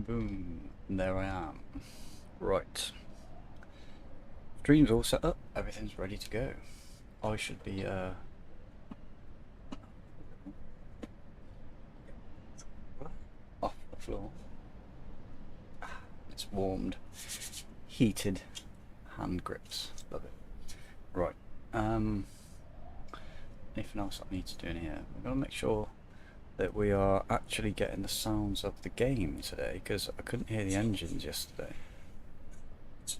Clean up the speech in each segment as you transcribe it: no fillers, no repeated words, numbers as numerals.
boom, and there I am. Right. Stream's all set up, everything's ready to go. I should be off the floor. It's warmed, heated hand grips. Love it. Right. Anything else I need to do in here? We've got to make sure that we are actually getting the sounds of the game today, because I couldn't hear the engines yesterday.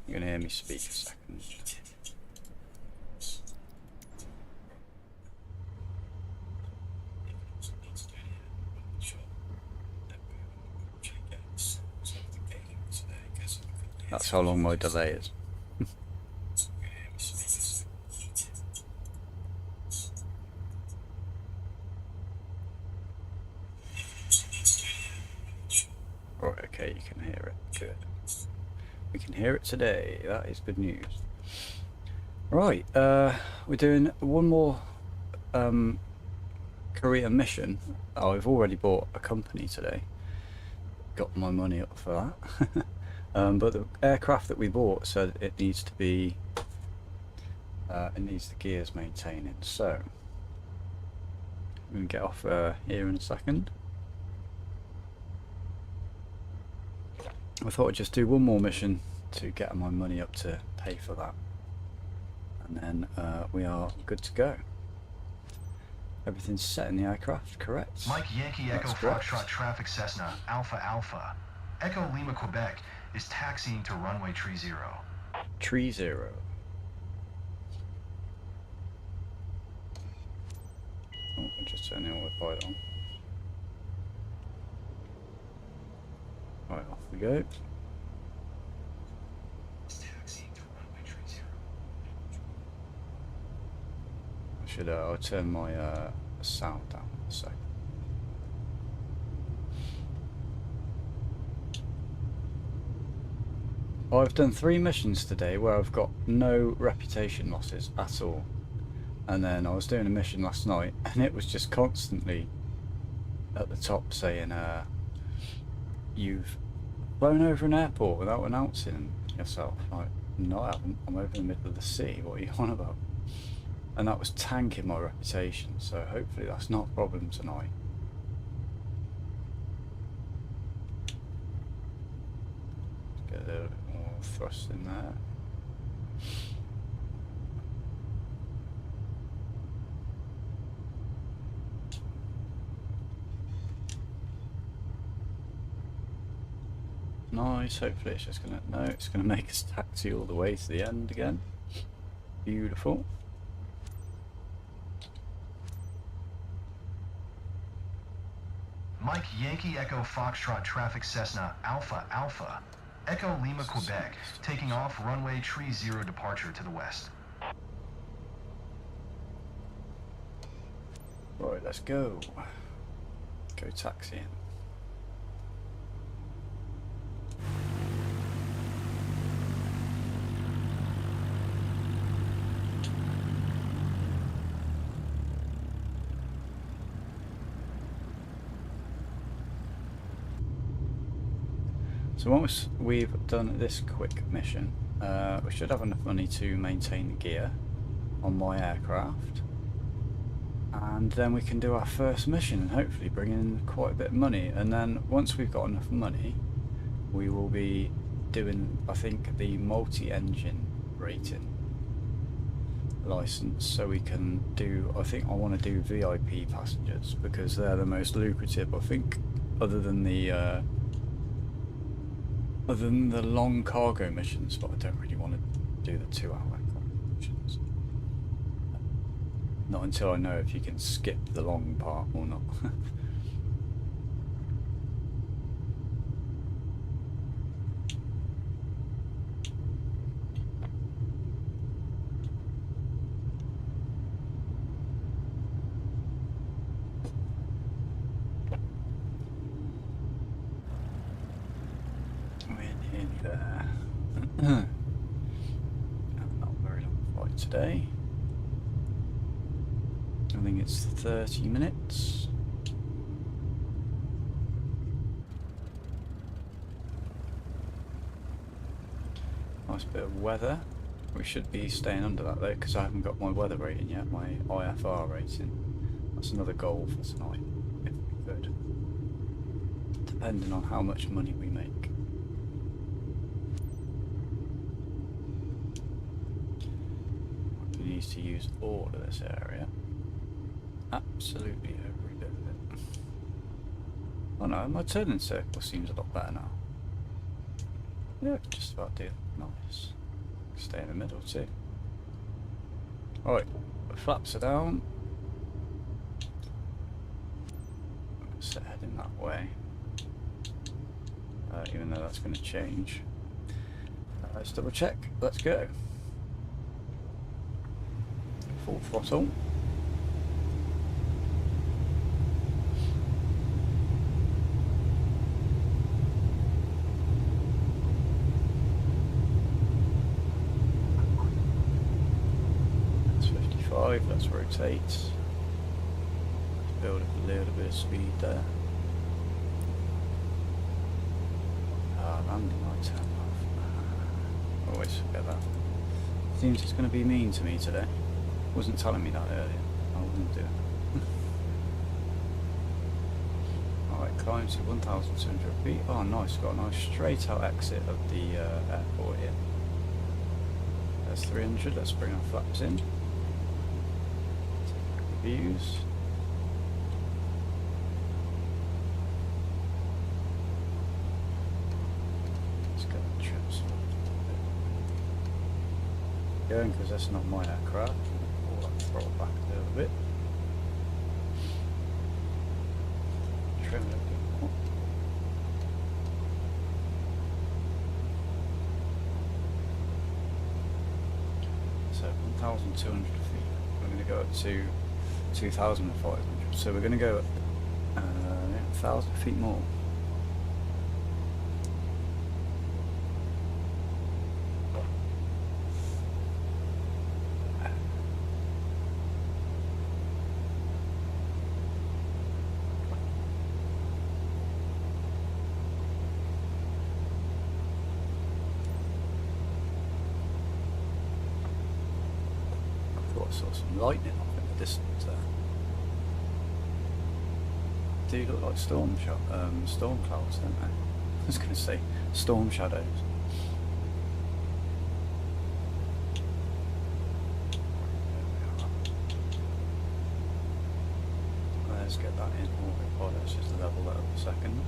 You're gonna hear me speak a second. That's how long my delay is. Right, okay, you can hear it. Good. We can hear it today. That is good news. Right, we're doing one more career mission. Oh, I've already bought a company today. Got my money up for that. But the aircraft that we bought said it needs to be, it needs the gears maintaining. So, I'm going to get off here in a second. I thought I'd just do one more mission to get my money up to pay for that. And then we are good to go. Everything's set in the aircraft, correct? Mike Yankee Echo Foxtrot Traffic Cessna Alpha Alpha. Echo Lima Quebec is taxiing to runway 30. 30. Oh, I'll just turn the autopilot on. Right, off we go. I'll turn my sound down a sec. I've done 3 missions today where I've got no reputation losses at all. And then I was doing a mission last night and it was just constantly at the top saying, you've flown over an airport without announcing yourself. Like, no, I haven't. I'm over in the middle of the sea. What are you on about? And that was tanking my reputation, so hopefully that's not a problem tonight. Get a little bit more thrust in there. Nice, hopefully it's just gonna, no, it's gonna make us taxi all the way to the end again. Beautiful. Mike Yankee Echo Foxtrot Traffic Cessna Alpha Alpha. Echo Lima Quebec, taking off runway 30 departure to the west. Right, let's go. Go taxiing. So once we've done this quick mission, we should have enough money to maintain the gear on my aircraft, and then we can do our first mission and hopefully bring in quite a bit of money. And then once we've got enough money, we will be doing, I think, the multi-engine rating license, so we can do, I think I want to do VIP passengers because they're the most lucrative, I think, other than the long cargo missions, but I don't really want to do the 2-hour cargo missions. Not until I know if you can skip the long part or not. Not very long flight today. I think it's 30 minutes. Nice bit of weather. We should be staying under that though, because I haven't got my weather rating yet, my IFR rating. That's another goal for tonight, if we could. Depending on how much money we make. We need to use all of this area. Absolutely every bit of it. Oh no, my turning circle seems a lot better now. Yeah, just about do it. Nice. Stay in the middle too. Alright, the flaps are down. Set heading that way. Even though that's going to change. Let's double check. Let's go. Full throttle. That's 55. Let's rotate. Let's build up a little bit of speed there. Landing light turn off. Always forget that. Seems it's going to be mean to me today. Wasn't telling me that earlier. I wouldn't do it. Alright, climb to 1,200 feet. Oh nice, got a nice straight out exit of the airport here. There's 300, let's bring our flaps in. Take the views. Going because that's not my aircraft. Pull that throttle back a little bit. Trim it a bit more. So 1,200 feet. We're going to go up to 2,500. So we're going to go up 1,000 feet more. I saw some lightning off in the distance there. Do look like storm clouds, don't they? I was going to say storm shadows. Let's get that in autopilot. Let's just level that up a second.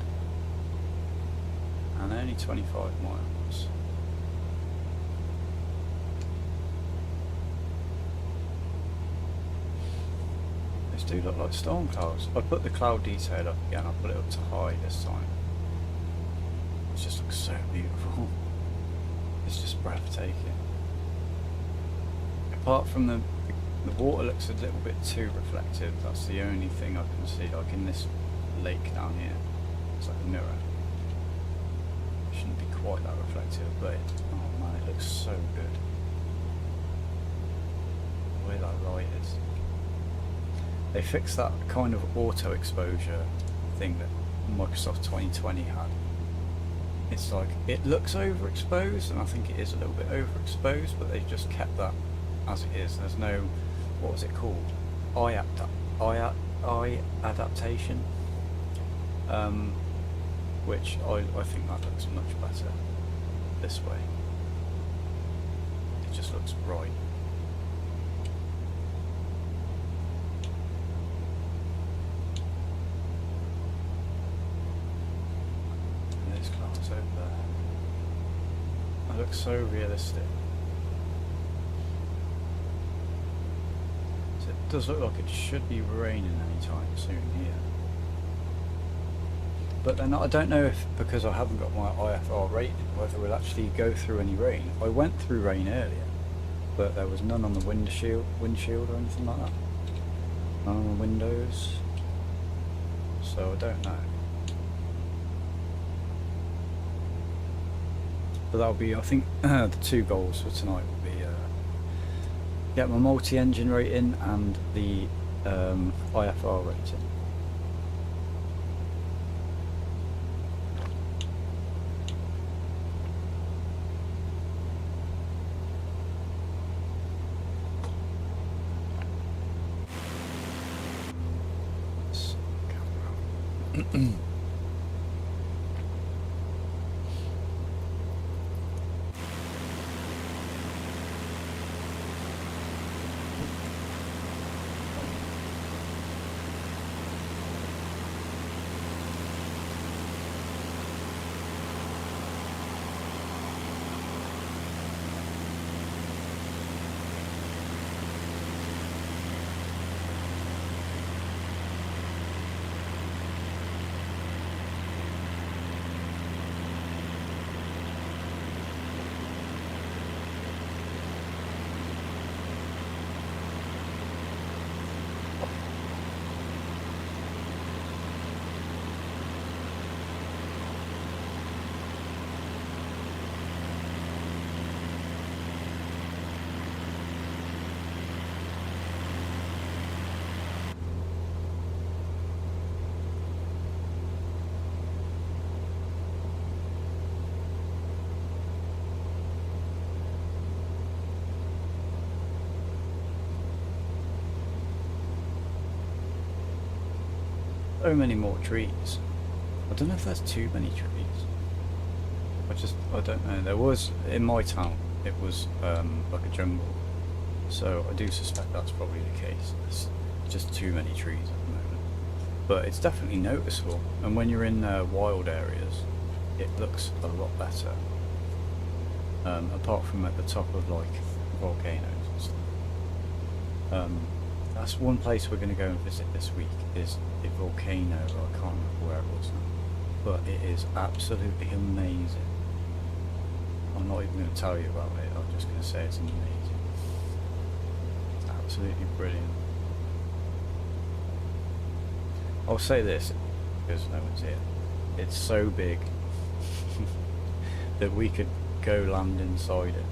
And only 25 miles. Do look like storm clouds. I put the cloud detail up again, I'll put it up to high this time. It just looks so beautiful. It's just breathtaking. Apart from the water looks a little bit too reflective, that's the only thing I can see, like in this lake down here. It's like a mirror. It shouldn't be quite that reflective, but oh man, it looks so good. The way that light is. They fixed that kind of auto exposure thing that Microsoft 2020 had. It's like, it looks overexposed, and I think it is a little bit overexposed, but they've just kept that as it is. There's no, what was it called? Eye adaptation, which I think that looks much better this way. It just looks right. Over there. That looks so realistic. So it does look like it should be raining anytime soon here. But then I don't know if, because I haven't got my IFR rating, whether we'll actually go through any rain. I went through rain earlier, but there was none on the windshield or anything like that. None on the windows. So I don't know. But that'll be, I think, the two goals for tonight will be get my multi-engine rating and the IFR rating. So many more trees. I don't know if there's too many trees. I don't know. There was, in my town, it was like a jungle. So I do suspect that's probably the case. There's just too many trees at the moment. But it's definitely noticeable. And when you're in wild areas, it looks a lot better. Apart from at the top of like volcanoes and stuff. That's one place we're going to go and visit this week, is a volcano. I can't remember where it was now, but it is absolutely amazing. I'm not even going to tell you about it, I'm just going to say it's amazing. It's absolutely brilliant. I'll say this, because no one's here. It's so big that we could go land inside it,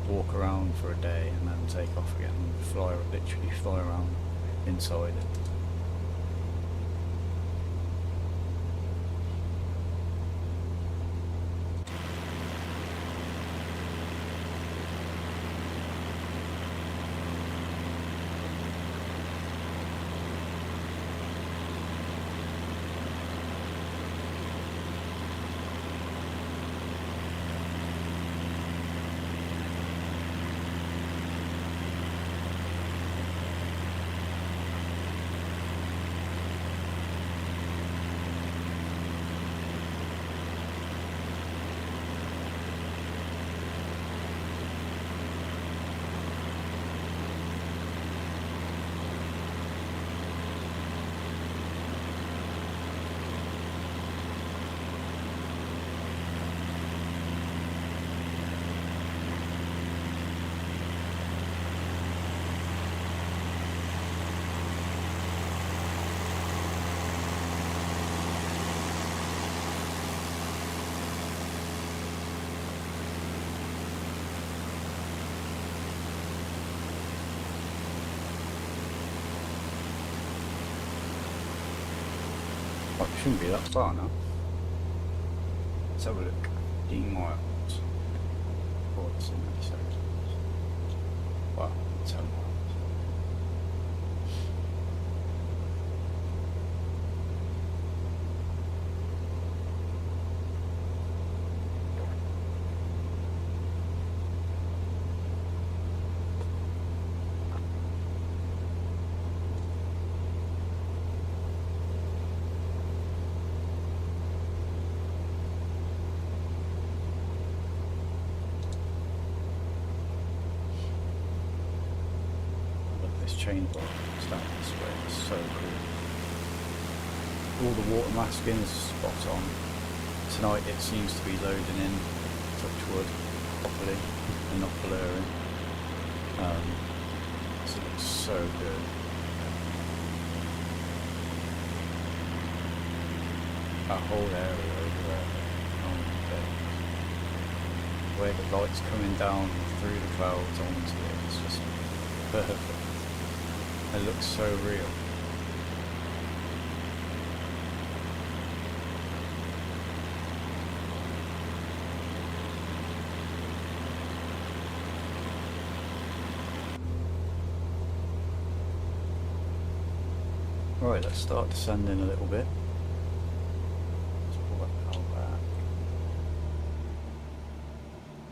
walk around for a day and then take off again and literally fly around inside it. Well, it shouldn't be that far now. Let's have a look. 15 miles. Oh, it's in 90 seconds. Wow, 10 miles. Chain block down this way, it's so cool. All the water masking is spot on. Tonight it seems to be loading in, touch wood, properly and not blurring. So it looks so good. That whole area over there, oh my god. Where the light's coming down through the clouds onto it, it's just perfect. It looks so real. Right, let's start descending a little bit. Let's pull that power back.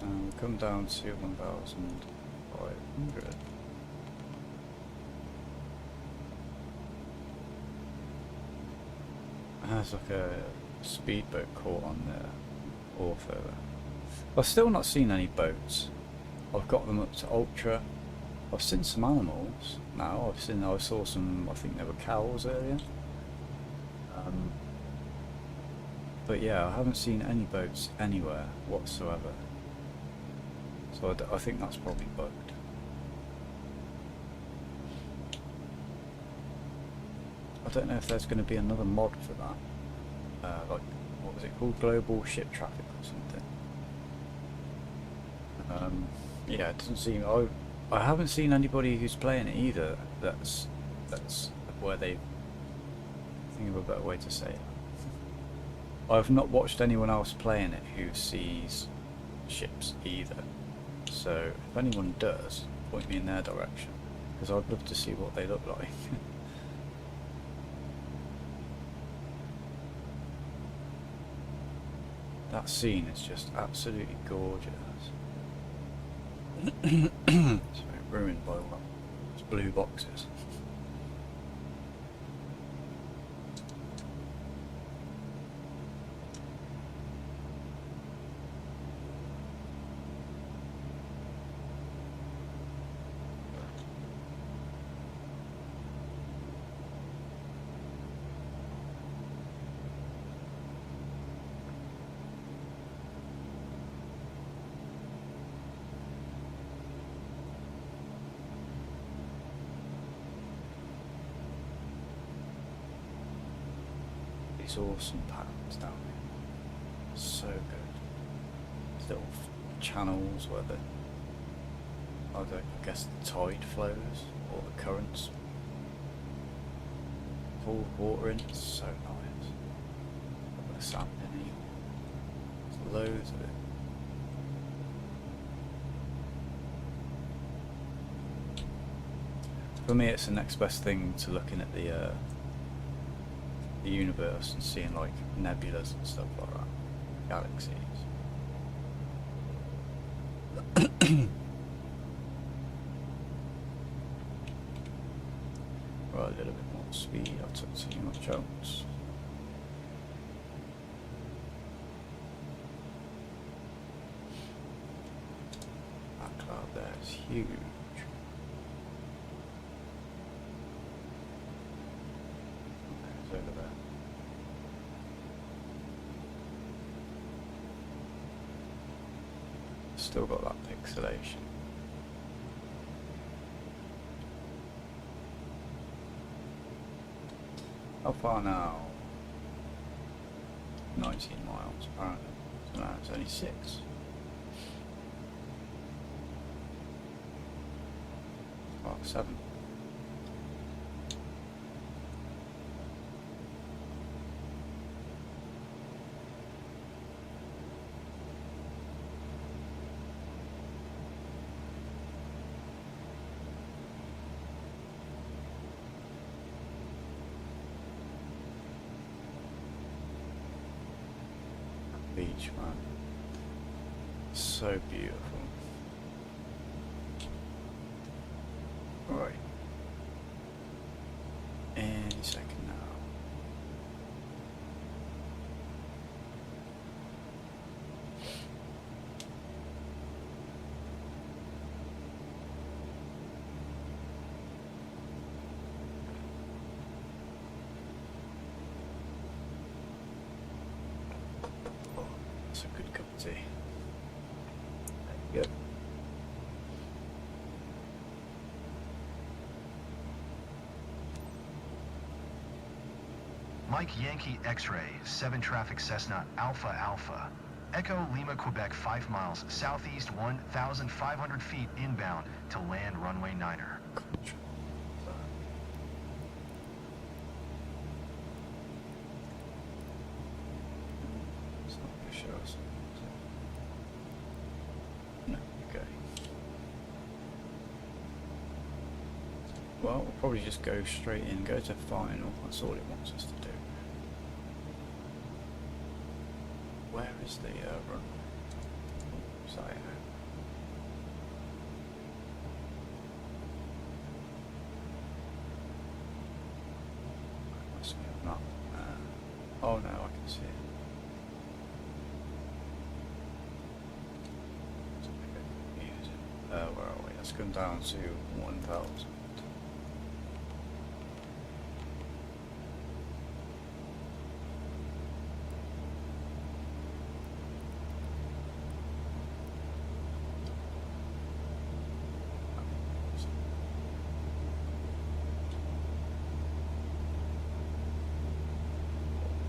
And we'll come down to 1,500. There's like a speedboat caught on there, off over. I've still not seen any boats. I've got them up to ultra. I've seen some animals now. I saw some. I think there were cows earlier. But yeah, I haven't seen any boats anywhere whatsoever. So I think that's probably bugged. I don't know if there's going to be another mod for that. Like, what was it called? Global ship traffic or something. Yeah, it doesn't seem. I haven't seen anybody who's playing it either. That's where they think of a better way to say it. I've not watched anyone else playing it who sees ships either. So if anyone does, point me in their direction, because I'd love to see what they look like. That scene is just absolutely gorgeous. It's very ruined by all those blue boxes. These awesome patterns down here. So good. These little channels where I guess the tide flows or the currents pull water in. It's so nice. Got the sand in here. There's loads of it. For me, it's the next best thing to looking at the universe and seeing like nebulas and stuff like that, galaxies. Right, a little bit more speed. I took too much chance. That cloud there is huge. It's over there. Still got that pixelation. How far now? 19 miles apparently. So now it's only 6. Mark 7. Beach, man. So beautiful. Right. Any second now. That's a good cup of tea. There you go. Mike Yankee X-Ray, 7 traffic Cessna Alpha Alpha. Echo Lima, Quebec, 5 miles southeast, 1,500 feet inbound to land runway 9er. It's not going to show us. No, okay. Well, we'll probably just go straight in, go to final. That's all it wants us to do. Where is the run? Sorry. Must be a map. Oh no, I can see it. Where are we? Let's go down to 1,000.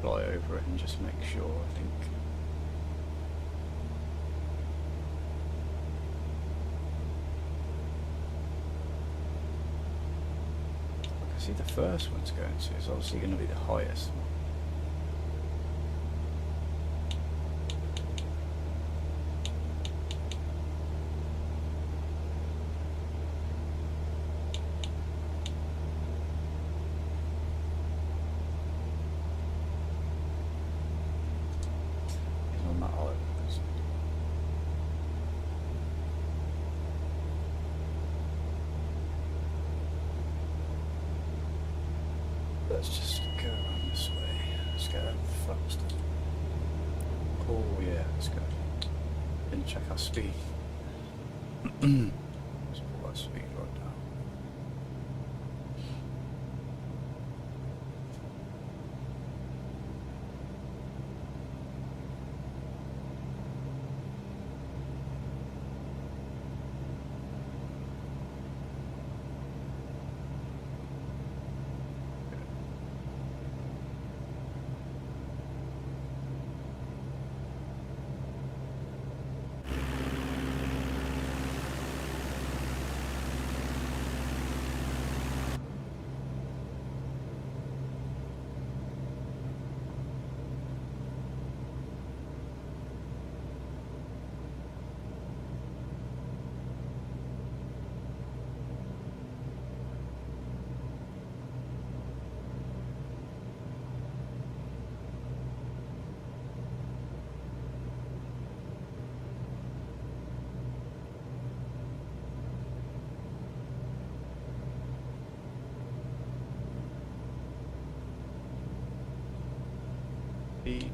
Fly over it and just make sure, I think. I see the first one's going to, it's obviously going to be the highest one. Let's just go around this way. Let's go faster. Oh yeah, let's go. Didn't check our speed. Let's pull our speed right down.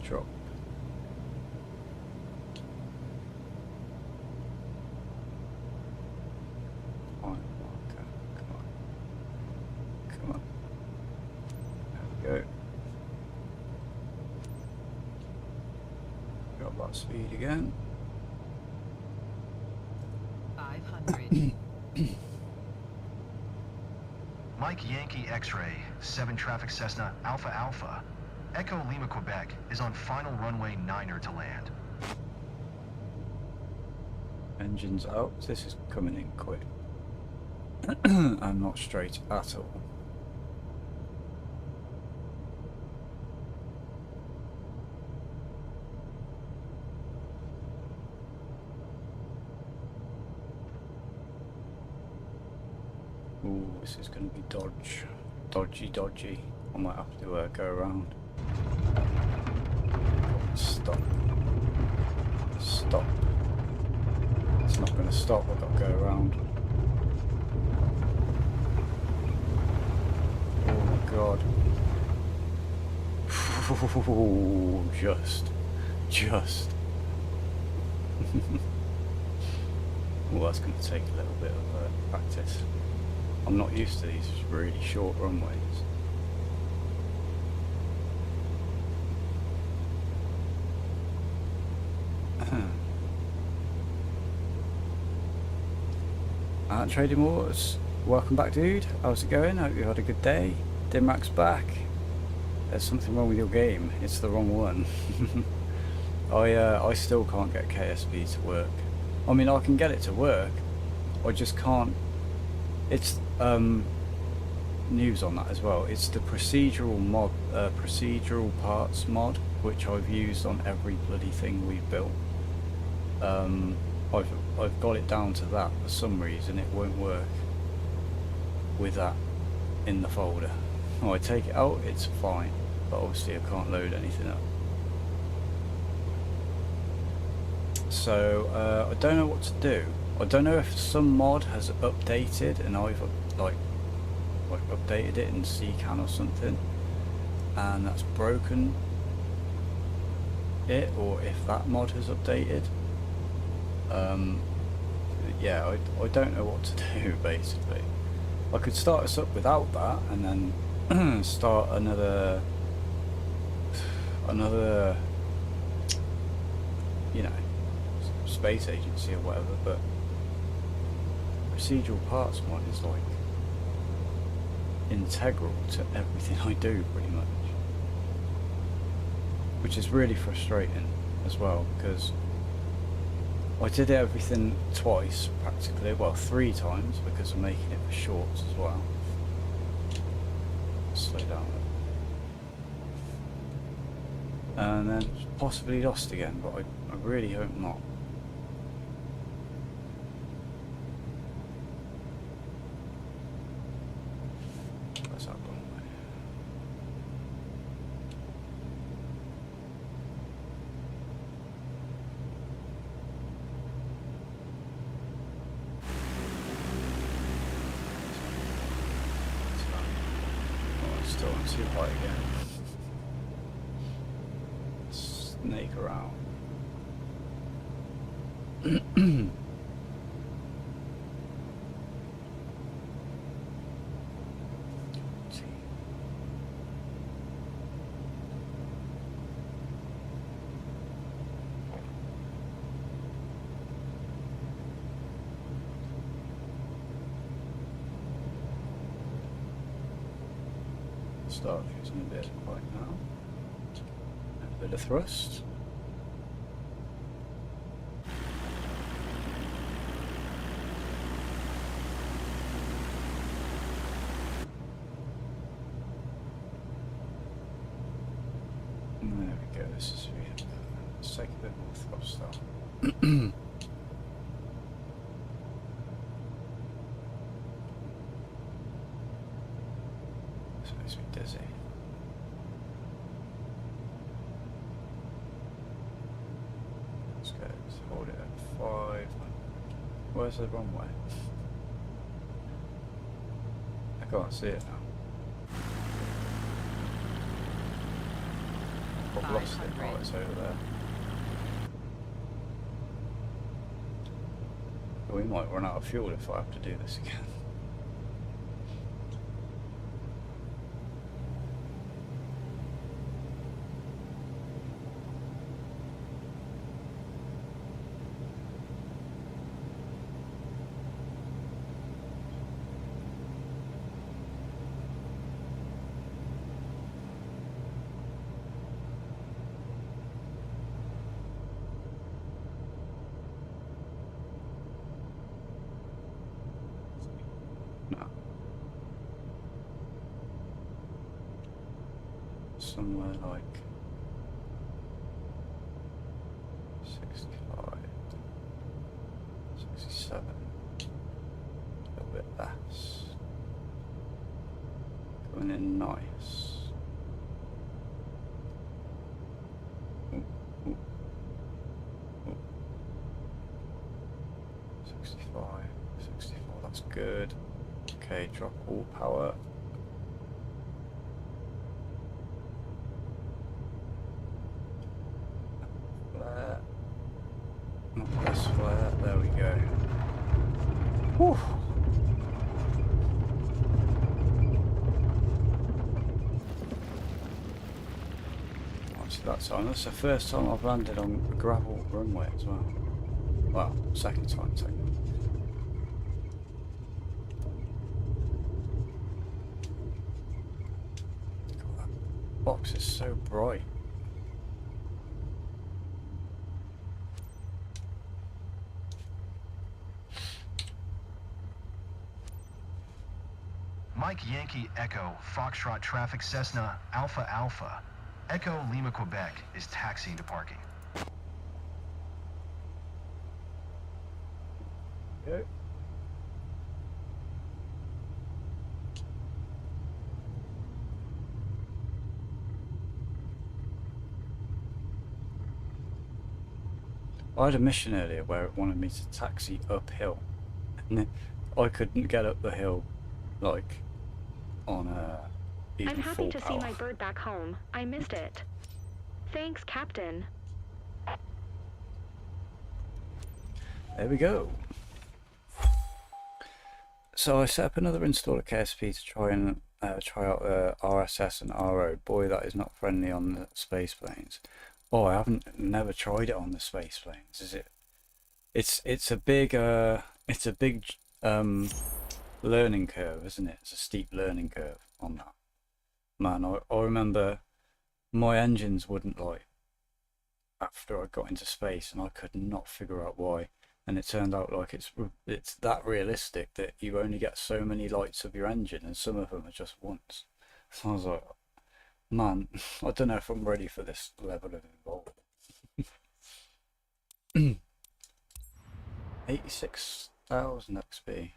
Drop. Come on. There we go. Got that speed again. 500. Mike Yankee X-Ray, 7 traffic Cessna Alpha Alpha. Echo Lima, Quebec is on final runway 9er to land. Engines out. This is coming in quick. I'm not straight at all. Ooh, this is going to be dodgy. I might have to go around. Stop. It's not going to stop, I've got to go around. Oh my god. Just. Well, that's going to take a little bit of practice. I'm not used to these really short runways. Trading Wars, welcome back, dude. How's it going? Hope you had a good day. Dimrac's back. There's something wrong with your game. It's the wrong one. I still can't get KSB to work. I mean, I can get it to work. I just can't. It's news on that as well. It's the procedural mod, procedural parts mod, which I've used on every bloody thing we've built. I've got it down to that. For some reason it won't work with that in the folder. Oh, I take it out, it's fine, but obviously I can't load anything up. So I don't know what to do. I don't know if some mod has updated and I've like updated it in CCAN or something, and that's broken it, or if that mod has updated. Yeah, I don't know what to do basically. I could start us up without that and then start another you know, space agency or whatever, but procedural parts mod is like integral to everything I do pretty much, which is really frustrating as well, because I did everything twice practically, well 3 times, because I'm making it for shorts as well. Slow down a bit. And then possibly lost again, but I really hope not. Where's that gone? Oh, it's still on too high again. Snake around. Start using a bit right now. A bit of thrust. And there we go. This is really, let's take a bit more thrust out. This makes me dizzy. Let's go. Let's hold it at 5. Where's the runway? I can't see it now. I've lost it. Oh, it's over there. We might run out of fuel if I have to do this again. No. Somewhere like 65, 67, a little bit less. Going in nice. Ooh, ooh, ooh. 65, 64, that's good. Okay, drop all power. Flare. Not this flare, there we go. Whew. Obviously that's the first time I've landed on a gravel runway as well. Well, second time technically. Box is so bright. Mike Yankee Echo Foxtrot Traffic Cessna Alpha Alpha. Echo Lima Quebec is taxiing to parking. Go. I had a mission earlier where it wanted me to taxi uphill, and then I couldn't get up the hill, like, on even I'm happy full to see power. my bird back home. I missed it. Thanks, Captain. There we go. So I set up another installer KSP to try and try out RSS and RO. Boy, that is not friendly on the space planes. Oh, I haven't never tried it on the space planes. Is it? It's a big learning curve, isn't it? It's a steep learning curve on that. Man, I remember my engines wouldn't light after I got into space, and I could not figure out why. And it turned out like it's that realistic that you only get so many lights of your engine, and some of them are just once. So I was like, man, I don't know if I'm ready for this level of involvement. 86,000 XP.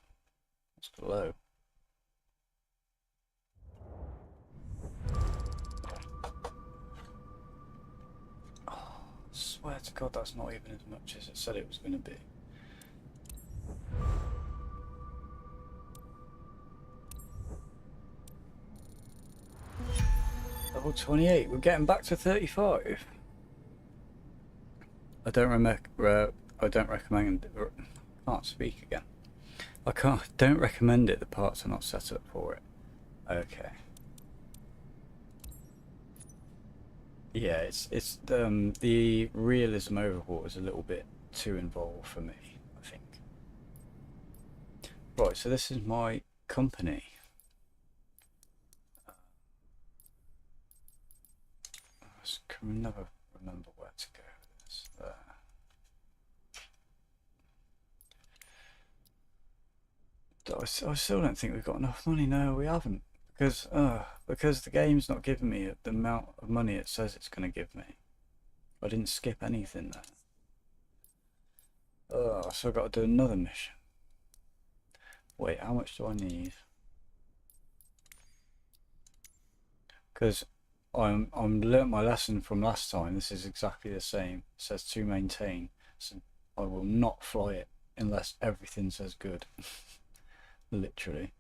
That's low. Oh, I swear to God, that's not even as much as it said it was going to be. Level 28. We're getting back to 35. I don't recommend. Can't speak again. Don't recommend it. The parts are not set up for it. Okay. Yeah, it's the realism overhaul is a little bit too involved for me, I think. Right, so this is my company. I can never remember where to go with this. I still don't think we've got enough money. No, we haven't, because the game's not giving me the amount of money it says it's going to give me. I didn't skip anything there. So I've got to do another mission. Wait, how much do I need? Because I'm learnt my lesson from last time. This is exactly the same. It says to maintain, so I will not fly it unless everything says good. Literally.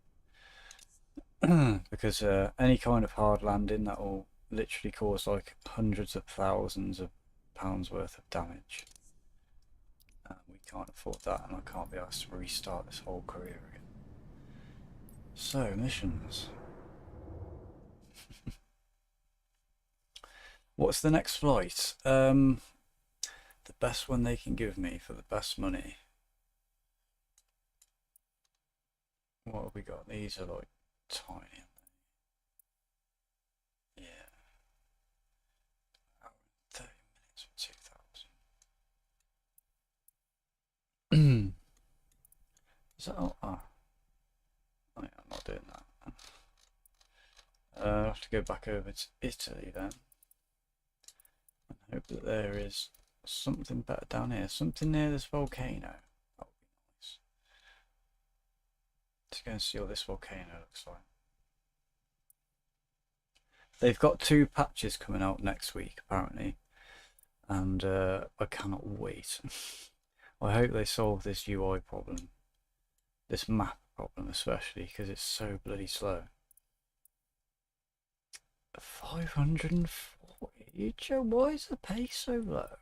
Because any kind of hard landing, that will literally cause like hundreds of thousands of pounds worth of damage. We can't afford that, and I can't be asked to restart this whole career again. So, missions. What's the next flight? The best one they can give me for the best money. What have we got? These are like tiny. Yeah. 30 minutes for 2,000. Is that all? Oh, I'm not doing that. I'll have to go back over to Italy then. And hope that there is something better down here. Something near this volcano. That would be nice. To go and see what this volcano looks like. They've got 2 patches coming out next week, apparently. And I cannot wait. I hope they solve this UI problem. This map problem especially, because it's so bloody slow. 540? Joe, why is the pace so low?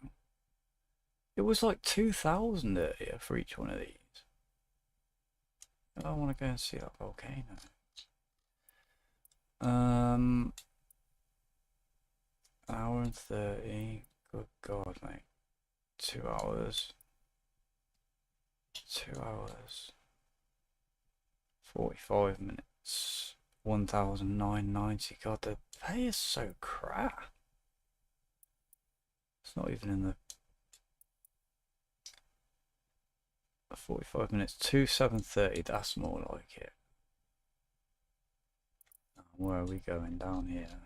It was like 2,000 earlier for each one of these. I want to go and see that volcano. Hour and 30. Good God, mate. 2 hours. 2 hours. 45 minutes. 1,990. God, the pay is so crap. It's not even in the 45 minutes. 2,730. That's more like it. Where are we going? Down here?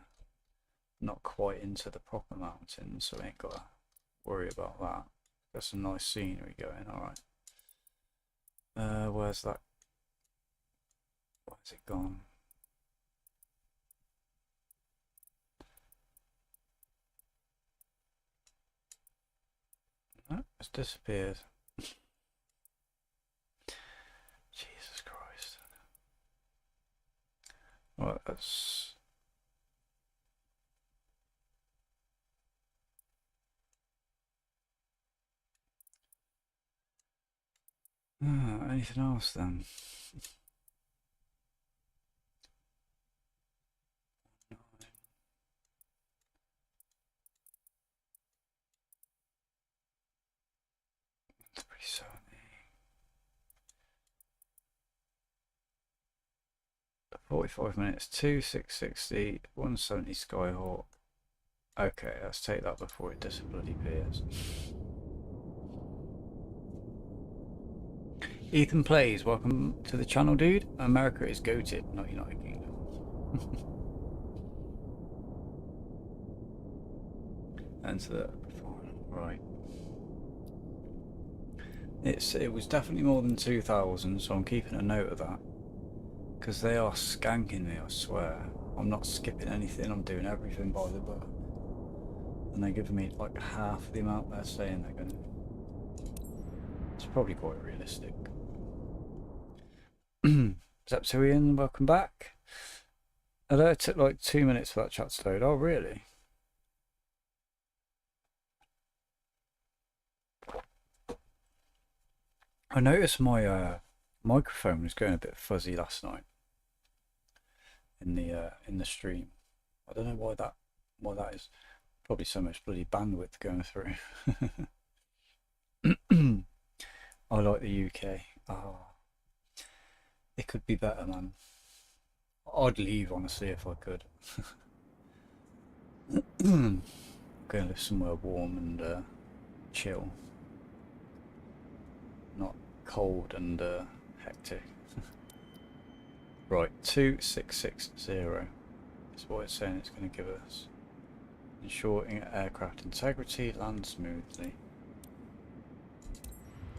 Not quite into the proper mountains, so we ain't got to worry about that. Got some nice scenery going. Alright. Where's that? Where's it gone? No, it's It's disappeared. Jesus Christ. Right, that's... anything else then? It's pretty sunny. 45 minutes, 2660, 170 Skyhawk. Okay, let's take that before it disappears. Ethan Plays, welcome to the channel, dude. America is goated, not United Kingdom. Enter the right. It was definitely more than 2,000, so I'm keeping a note of that. Because they are skanking me, I swear. I'm not skipping anything, I'm doing everything by the book. And they're giving me like half the amount they're saying they're going to. It's probably quite realistic. Zeptoian, welcome back. Although it took like 2 minutes for that chat to load. Oh, really? I noticed my microphone was going a bit fuzzy last night in the stream. I don't know why that is. Probably so much bloody bandwidth going through. I like the UK. Oh, it could be better, man. I'd leave honestly if I could. Go live somewhere warm and chill. Not cold and hectic. Right, 2660 is what it's saying it's going to give us. Ensuring aircraft integrity, land smoothly.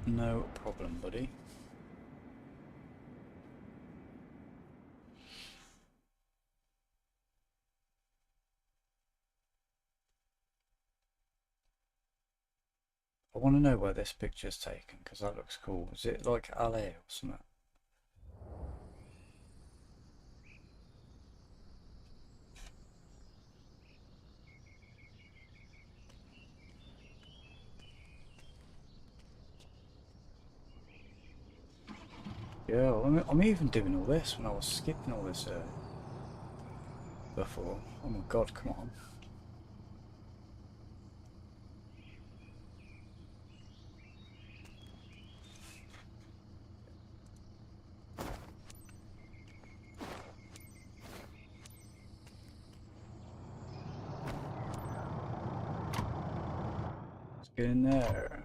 No problem, buddy. I want to know where this picture's taken, because that looks cool. Is it like LA or something? Yeah, I'm even doing all this when I was skipping all this before. Oh my god, come on. Let's get in there.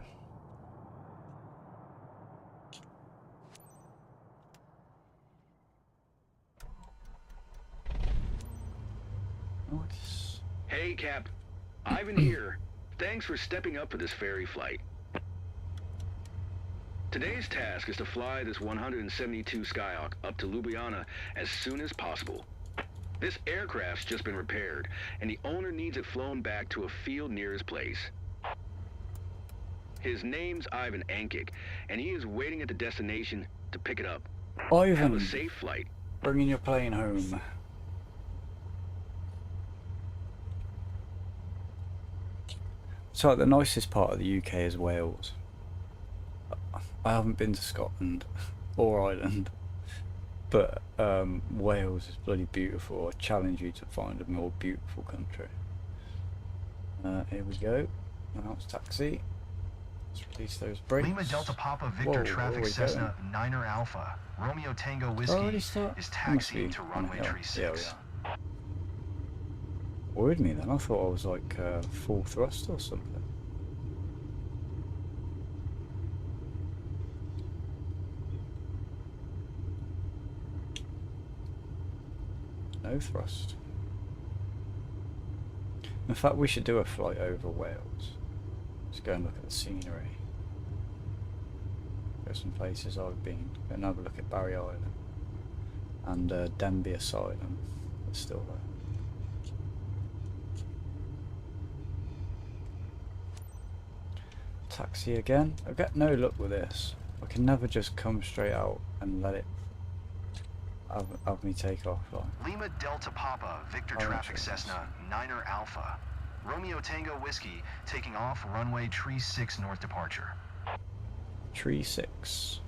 Nice. Hey, Cap. Ivan here. Thanks for stepping up for this ferry flight. Today's task is to fly this 172 Skyhawk up to Ljubljana as soon as possible. This aircraft's just been repaired, and the owner needs it flown back to a field near his place. His name's Ivan Ankic, and he is waiting at the destination to pick it up. Have Ivan, a safe flight. bringing your plane home. So the nicest part of the UK is Wales. I haven't been to Scotland or Ireland, but Wales is bloody beautiful. I challenge you to find a more beautiful country. Here we go. Now it's taxi. Let's release those brakes. Lima Delta Papa Victor Whoa, traffic Cessna 9er Alpha. Romeo Tango Whiskey is taxiing to runway 36. Yeah, worried me then. I thought I was like full thrust or something. No thrust. In fact, we should do a flight over Wales. Let's go and look at the scenery. Go some places I've been. Go and have a look at Barry Island and Denby Asylum. It's still there. Taxi again. I get no luck with this. I can never just come straight out and let it have me take off. Like. Lima Delta Papa, Victor Traffic Cessna, Niner Alpha. Romeo Tango Whiskey, taking off runway Tree 6 north departure. Tree 6.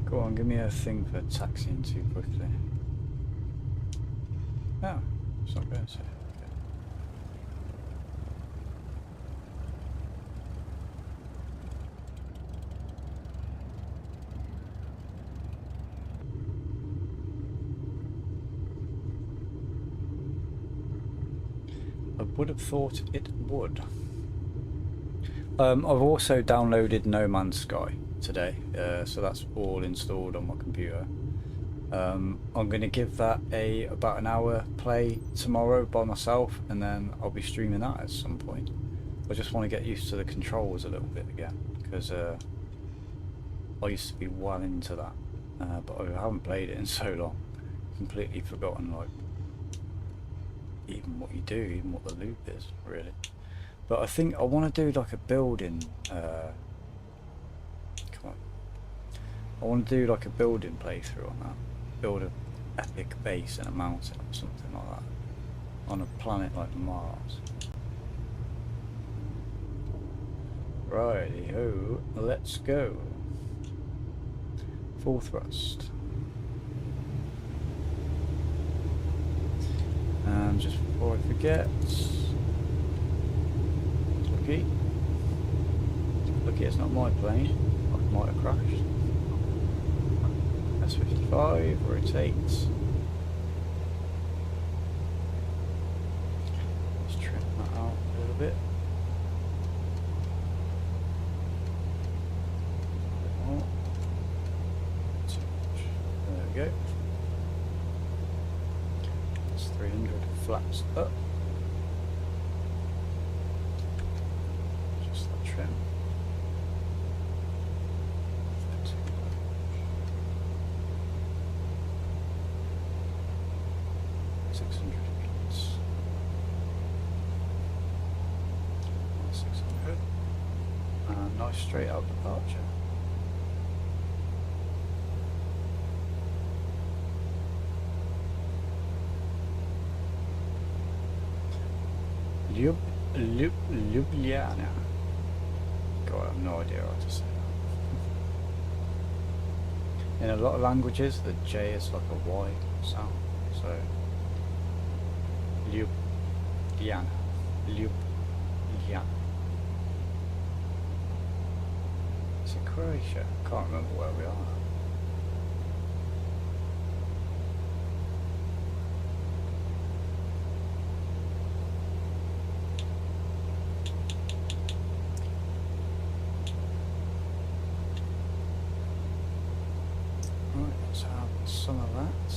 Go on, give me a thing for taxiing too quickly. Oh, it's not going to say. Okay. I would have thought it would. I've also downloaded No Man's Sky today, so that's all installed on my computer. I'm going to give that about an hour play tomorrow by myself, and then I'll be streaming that at some point. I just want to get used to the controls a little bit again, because I used to be well into that, but I haven't played it in so long. Completely forgotten, like, even what you do, even what the loop is, really. But I think I want to do like a building, come on. I want to do like a building playthrough on that. Build an epic base in a mountain or something like that. On a planet like Mars. Righty-ho, let's go. Full thrust. And just before I forget, lucky it's not my plane. I might have crashed. S55, rotate. Let's trim that out a little bit. More. Too much. There we go. It's 300 flaps up. Just that trim. 600 units. 600. And nice straight out departure. Ljubljana. God, I have no idea how to say that. In a lot of languages, the J is like a Y sound. So, Ljubljana. Ljubljana. Is it Croatia? I can't remember where we are. Right, let's have some of that.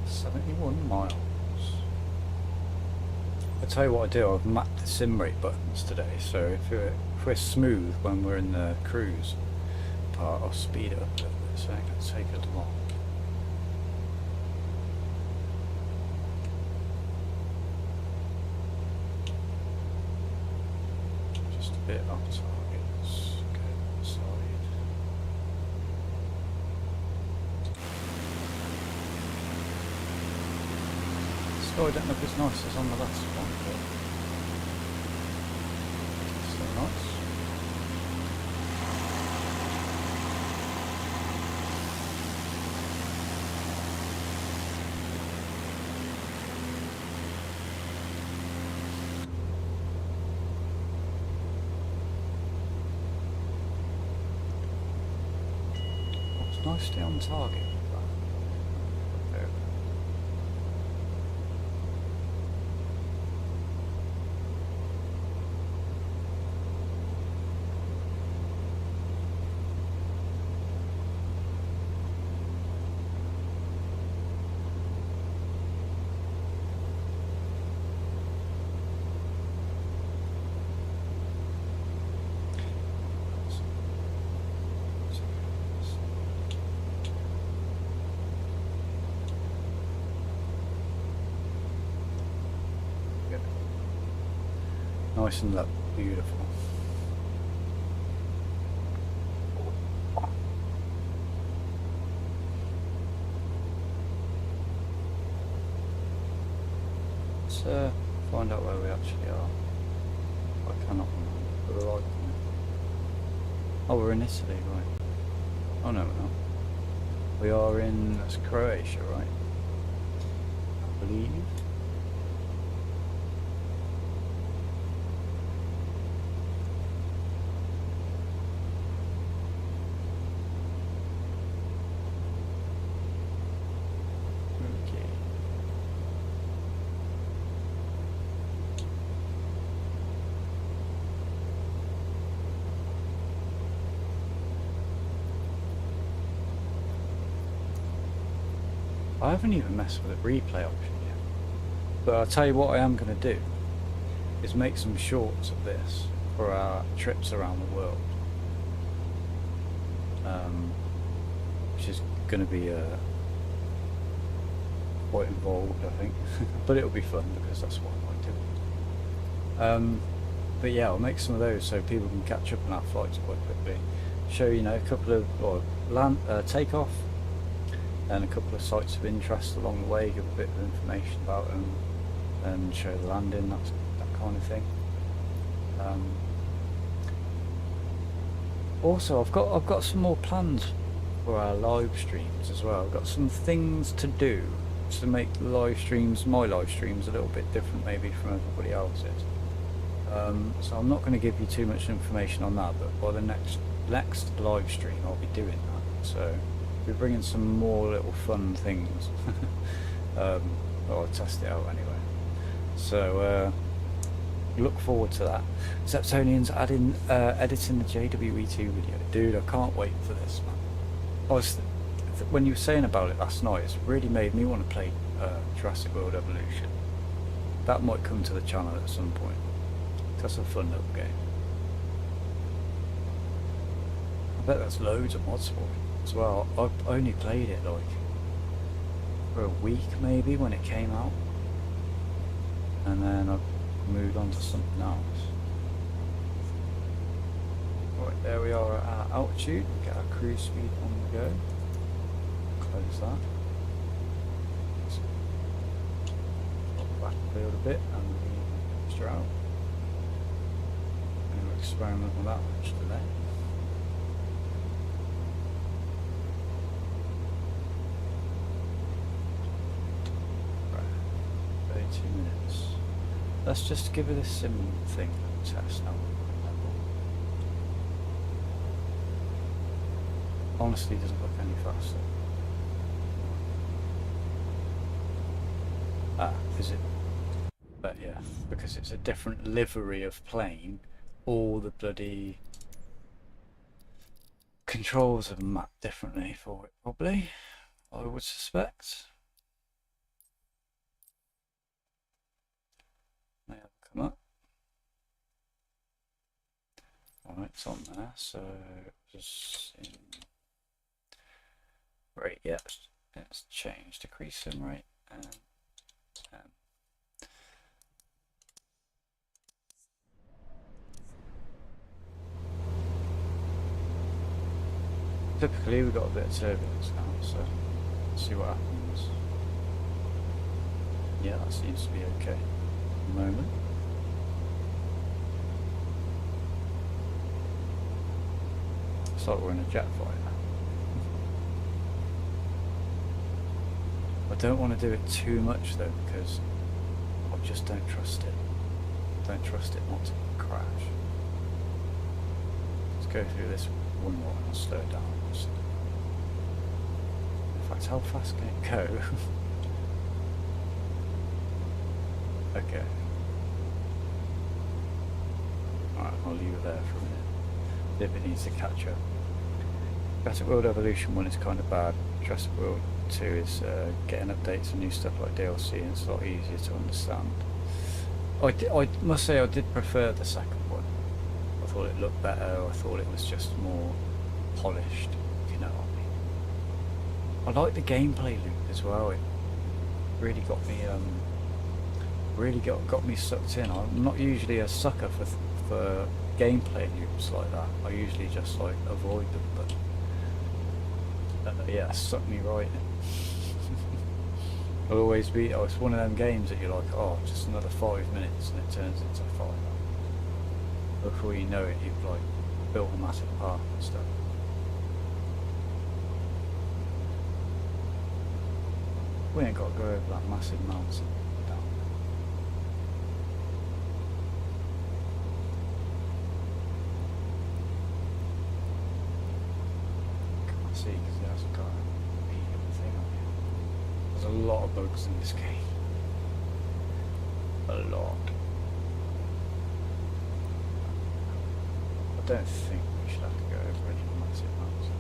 71 miles. I'll tell you what I do, I've mapped the sim rate buttons today, so if we're smooth when we're in the cruise part, I'll speed it up a little bit so it can take it long. Just a bit off target, let's go inside. So I don't know if it's nice as on the last one, but it's still nice. It's nicely on target. There. nice and beautiful. Let's find out where we actually are. I cannot remember for the life of me. Oh, we're in Italy, right? Oh no, we're not. We are in Croatia, right? I believe. Okay. I haven't even messed with the replay option yet. But I'll tell you what I am going to do is make some shorts of this for our trips around the world. Which is going to be quite involved, I think. But it'll be fun because that's what I like doing. But yeah, I'll make some of those so people can catch up on our flights quite quickly. Show, you know, a couple of takeoff, and a couple of sites of interest along the way, give a bit of information about them, and show the landing, that kind of thing. Also, I've got some more plans for our live streams as well. I've got some things to do to make my live streams a little bit different maybe from everybody else's. So I'm not going to give you too much information on that, but by the next live stream I'll be doing that. So we're bringing some more little fun things. I'll test it out anyway. So look forward to that. Septonian's editing the JWE2 video. Dude, I can't wait for this, man. When you were saying about it last night, it's really made me want to play Jurassic World Evolution. That might come to the channel at some point. That's a fun little game. I bet there's loads of mods for it as well. I only played it like for a week maybe when it came out, and then I moved on to something else. Right, there we are at our altitude. We get our cruise speed on the go. Close that. Let's back the field a bit and we extra out. And we'll experiment with that much today. Right, 32 minutes. Let's just give it a sim thing test now. Honestly, it doesn't look any faster. Is it? But yeah, because it's a different livery of plane, all the bloody controls are mapped differently for it, probably, I would suspect. May have come up. Alright, it's on there, so just in. Right, yeah, let's change decrease sim rate and typically we've got a bit of turbulence now, so let's see what happens. Yeah, that seems to be okay at the moment. It's like we're in a jet fighter. I don't want to do it too much though, because I just don't trust it. Don't trust it not to crash. Let's go through this one more and I'll slow it down. In fact, how fast can it go? Okay. Alright, I'll leave it there for a minute. If it needs to catch up. Jurassic World Evolution 1 is kind of bad. Jurassic World 2 is getting updates and new stuff like DLC, and it's a lot easier to understand. I must say I did prefer the second one. I thought it looked better, I thought it was just more polished, if you know what I mean. I like the gameplay loop as well. It really got me really got me sucked in. I'm not usually a sucker for gameplay loops like that. I usually just like avoid them, but yeah, sucked me right in. I'll always be. Oh, it's one of them games that you're like, oh, just another 5 minutes, and it turns into 5 hours. Before you know it, you've like built a massive park and stuff. We ain't got to go over that massive mountain down there. Can't see because it hasn't got a medium thing on it. There's a lot of bugs in this game. A lot. I don't think we should have to go over any massive mountain.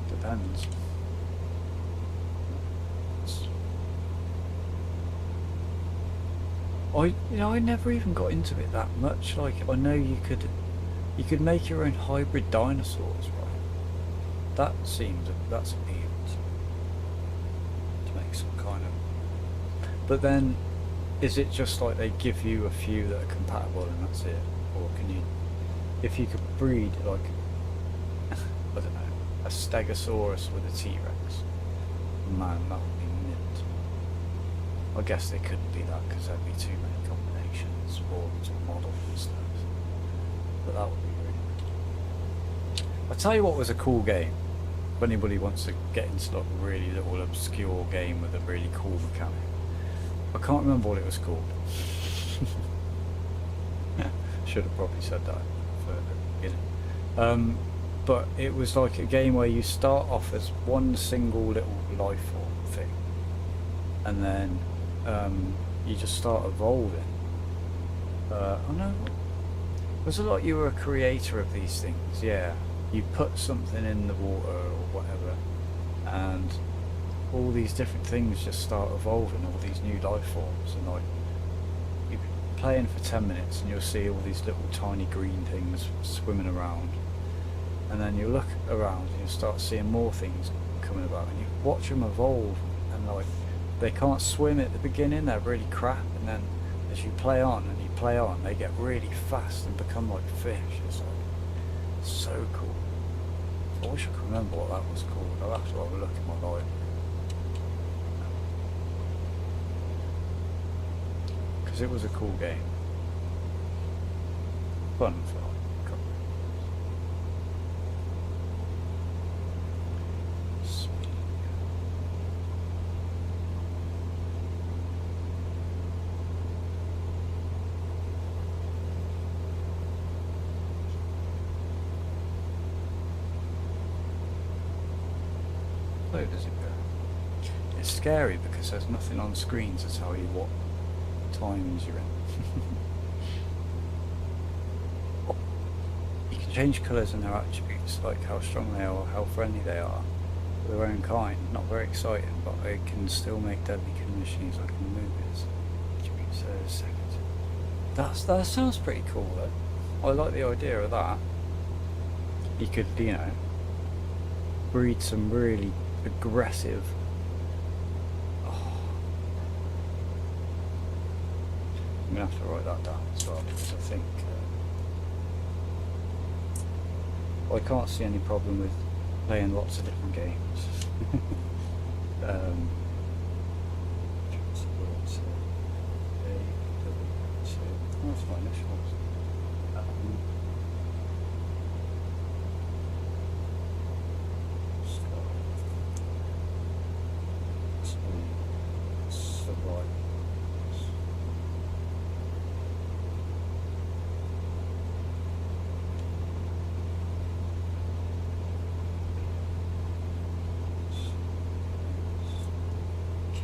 Depends. I never even got into it that much. Like, I know you could make your own hybrid dinosaurs, right? That's appealed to make some kind of. But then, is it just like they give you a few that are compatible and that's it, or can you, if you could breed like, I don't know, a Stegosaurus with a T-Rex, man, that would be mint. I guess they couldn't be that because there'd be too many combinations or models and stuff. But that would be really good. I'll tell you what was a cool game. If anybody wants to get into like a really little obscure game with a really cool mechanic. I can't remember what it was called. Should have probably said that further at the beginning. But it was like a game where you start off as one single little life form thing, and then you just start evolving. Oh no, it was a lot. You were a creator of these things, yeah. You put something in the water or whatever, and all these different things just start evolving. All these new life forms, and like you're playing for 10 minutes, and you'll see all these little tiny green things swimming around. And then you look around and you start seeing more things coming about, and you watch them evolve, and like they can't swim at the beginning, they're really crap, and then as you play on and you play on, they get really fast and become like fish. It's like so cool. I wish I could remember what that was called. I'll have to have a look at my library. Because it was a cool game. Fun for like a couple of Where does it go? It's scary because there's nothing on screen to tell you what times you're in. You can change colours and their attributes, like how strong they are or how friendly they are, for their own kind. Not very exciting, but they can still make deadly killing machines like in the movies. Attributes a second. That sounds pretty cool though. I like the idea of that. You could, you know, breed some really aggressive. I'm gonna have to write that down as well because I think I can't see any problem with playing lots of different games. That's my initials.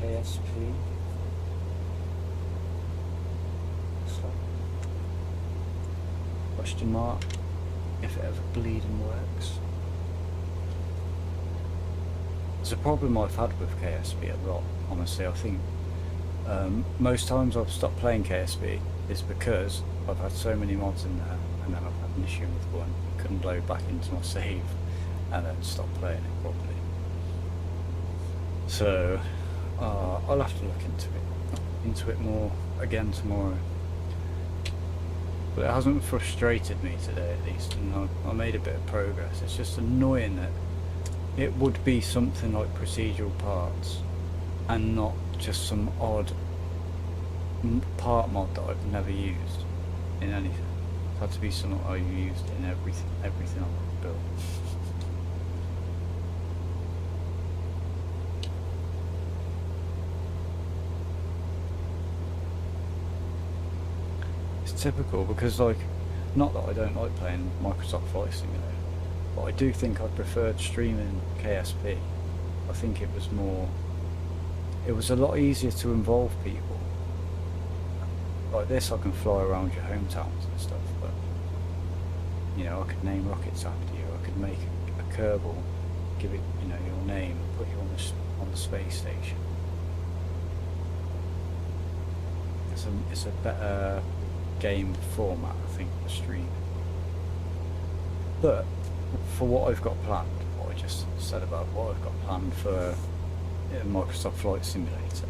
KSP. Question mark. If it ever bleeding works. It's a problem I've had with KSP a lot, honestly. I think most times I've stopped playing KSP is because I've had so many mods in there, and then I've had an issue with one, couldn't load back into my save, and then stopped playing it properly. So I'll have to look into it more again tomorrow. But it hasn't frustrated me today, at least, and I made a bit of progress. It's just annoying that it would be something like procedural parts and not just some odd part mod that I've never used in anything. It had to be something I used in everything I've built. It's typical because, like, not that I don't like playing Microsoft Flight Simulator, but I do think I preferred streaming KSP. I think it was a lot easier to involve people. Like this, I can fly around your hometowns and stuff, but you know, I could name rockets after you. I could make a Kerbal, give it, you know, your name, and put you on the space station. It's a better game format, I think, for streaming. But for what I've got planned, what I just said about what I've got planned for Microsoft Flight Simulator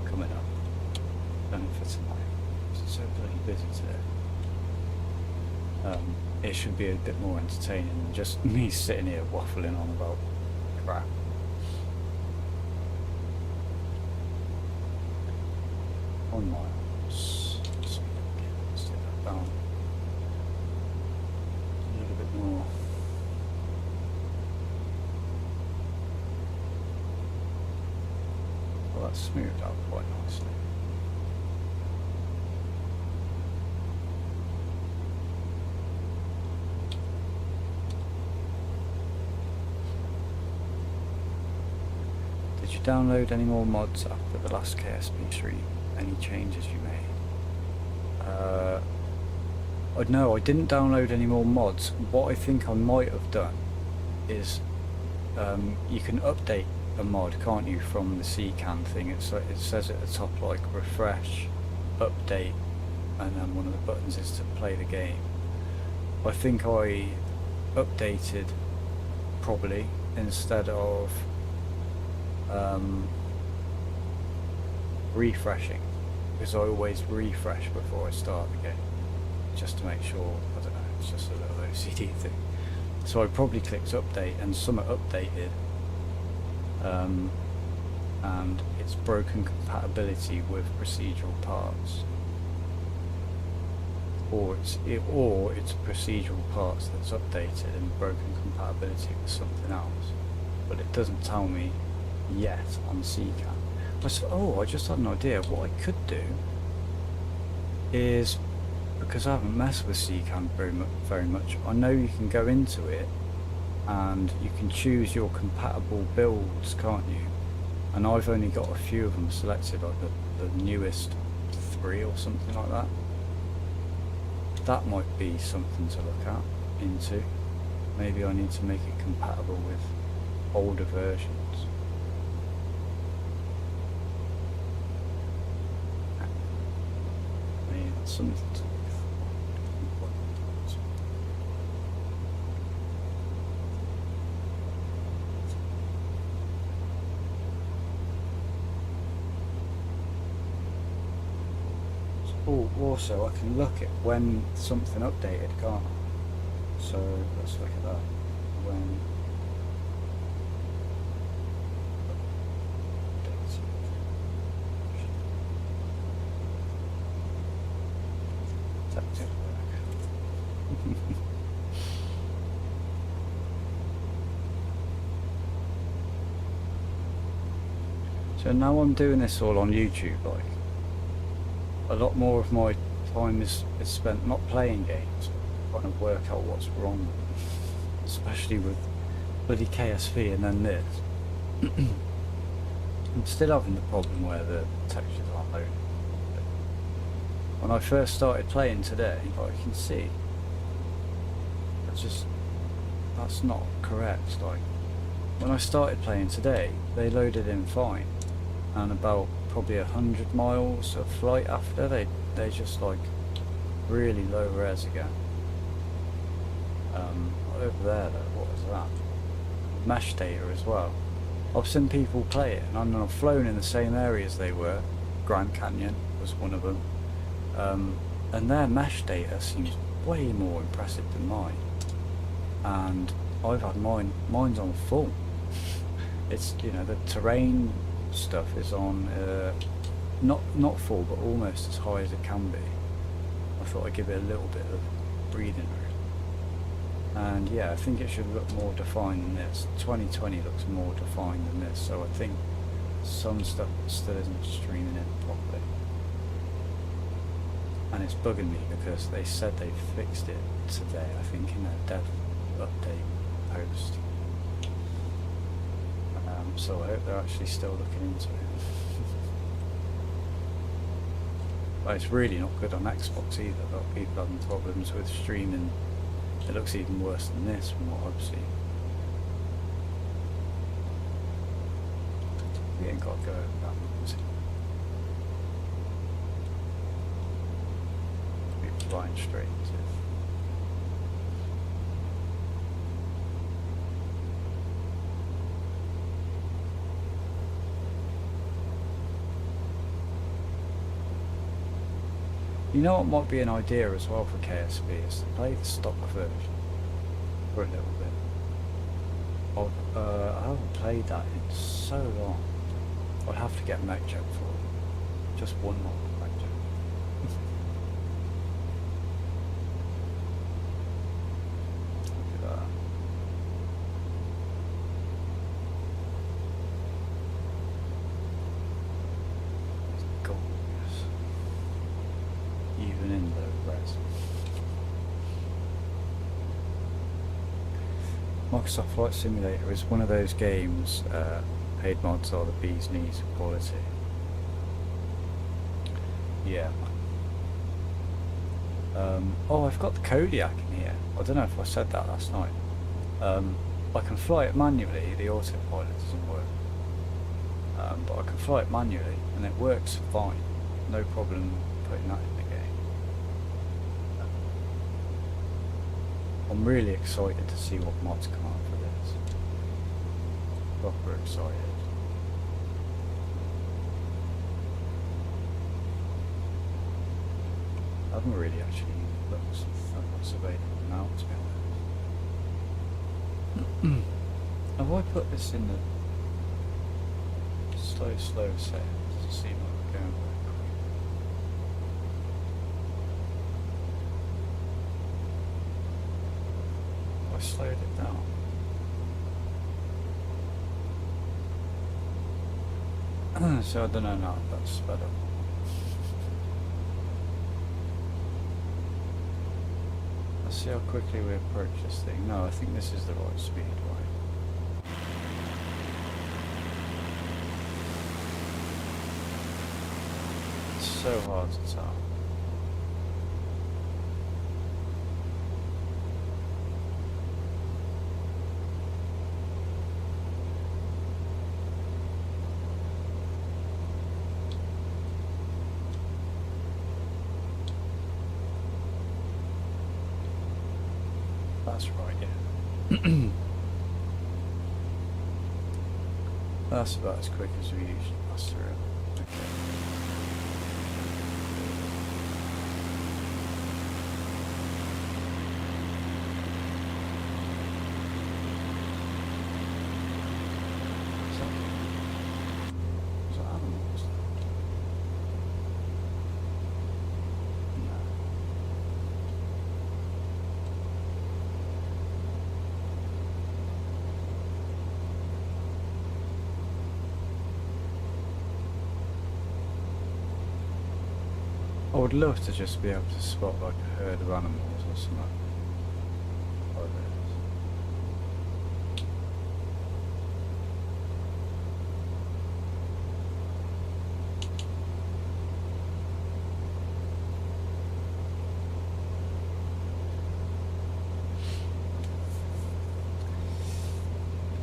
coming up, only for tonight. It's so bloody busy today. It should be a bit more entertaining than just me sitting here waffling on about crap. On my arms. Let's take that down a little bit more. Well, that's smoothed out quite nicely. Did you download any more mods after the last KSP stream? Any changes you made? No, I didn't download any more mods. What I think I might have done is you can update a mod, can't you, from the CCAN thing? It says at the top, like, refresh, update, and then one of the buttons is to play the game. I think I updated probably instead of refreshing, because I always refresh before I start the game just to make sure. I don't know, it's just a little OCD thing. So I probably clicked update and something updated, and it's broken compatibility with procedural parts, or it's procedural parts that's updated and broken compatibility with something else, but it doesn't tell me yet on CCAN. I just had an idea. What I could do is, because I haven't messed with CCAN very much, I know you can go into it and you can choose your compatible builds, can't you? And I've only got a few of them selected, like the newest 3 or something like that. That might be something to look into. Maybe I need to make it compatible with older versions. Something to also I can look at when something updated, can't I? So let's look at that. When so now I'm doing this all on YouTube, like, a lot more of my time is spent not playing games, but trying to work out what's wrong, especially with bloody KSV and then this. I'm still having the problem where the textures aren't loading. When I first started playing today, like, you can see, that's not correct. Like, when I started playing today, they loaded in fine, and about probably 100 miles of flight after, they just, like, really low res again. Over there though, what was that? Mesh data as well. I've seen people play it, and I've flown in the same areas they were. Grand Canyon was one of them. And their mesh data seems way more impressive than mine. And I've had mine's on full. It's, you know, the terrain stuff is on not full, but almost as high as it can be. I thought I'd give it a little bit of breathing room. And yeah, I think it should look more defined than this. 2020 looks more defined than this, so I think some stuff still isn't streaming in properly. And it's bugging me because they said they fixed it today, I think, in their dev update post. So I hope they're actually still looking into it. But it's really not good on Xbox either. A lot of people having problems with streaming. It looks even worse than this from what I've seen. We ain't got to go over that much. We're flying straight into it. You know what might be an idea as well for KSB is to play the stock version for a little bit. I haven't played that in so long. I'd have to get MechJet for it. Just one more MechJet. Look at that. It's gorgeous. Even in low res. Microsoft Flight Simulator is one of those games, paid mods are the bee's knees of quality. Yeah. Oh, I've got the Kodiak in here. I don't know if I said that last night. I can fly it manually, the autopilot doesn't work. But I can fly it manually and it works fine. No problem putting that in the game. I'm really excited to see what mods come out for this. Proper excited. I haven't really actually looked at what's available now, to be honest. Have I put this in the slow settings to see what we're going with? I slowed it down. So I don't know now if that's sped up. Let's see how quickly we approach this thing. No, I think this is the right speed, right? It's so hard to tell. That's right, yeah. That's about as quick as we usually pass through. Okay. Is that animals? No. I would love to just be able to spot like a herd of animals or something like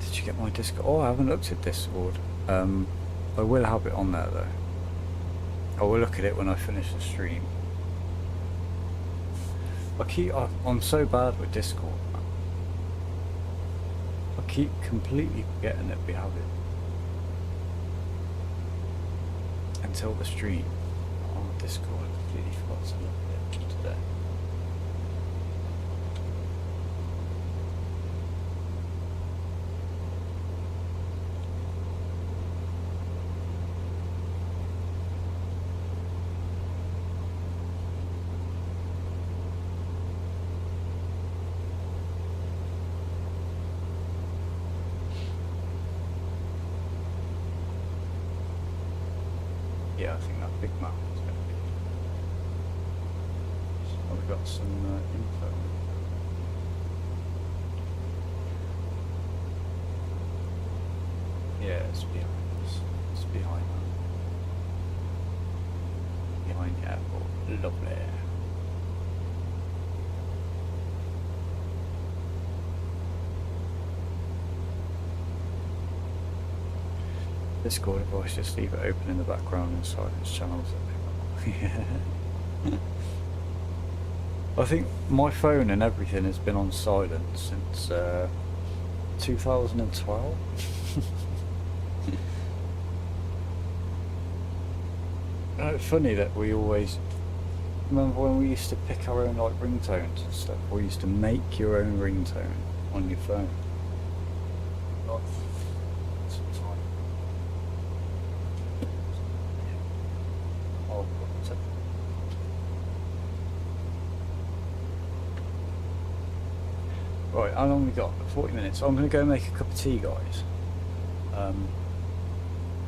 this. Did you get my Discord? Oh, I haven't looked at Discord. I will have it on there though. I will look at it when I finish the stream. I'm so bad with Discord. I keep completely forgetting that we have it. until the stream on Discord. I completely forgot to look at it today. Yeah, I think that big map is going to be. Oh, we've got some info. Yeah, it's behind us. It's behind that. Behind the airport. Lovely. Discord voice, just leave it open in the background and silence channels. Yeah. I think my phone and everything has been on silent since 2012. It's funny that we always remember when we used to pick our own like ringtones and stuff. We used to make your own ringtone on your phone. Like, sometime. Oh, what's it? Right, how long we got? 40 minutes. I'm going to go make a cup of tea, guys. I'll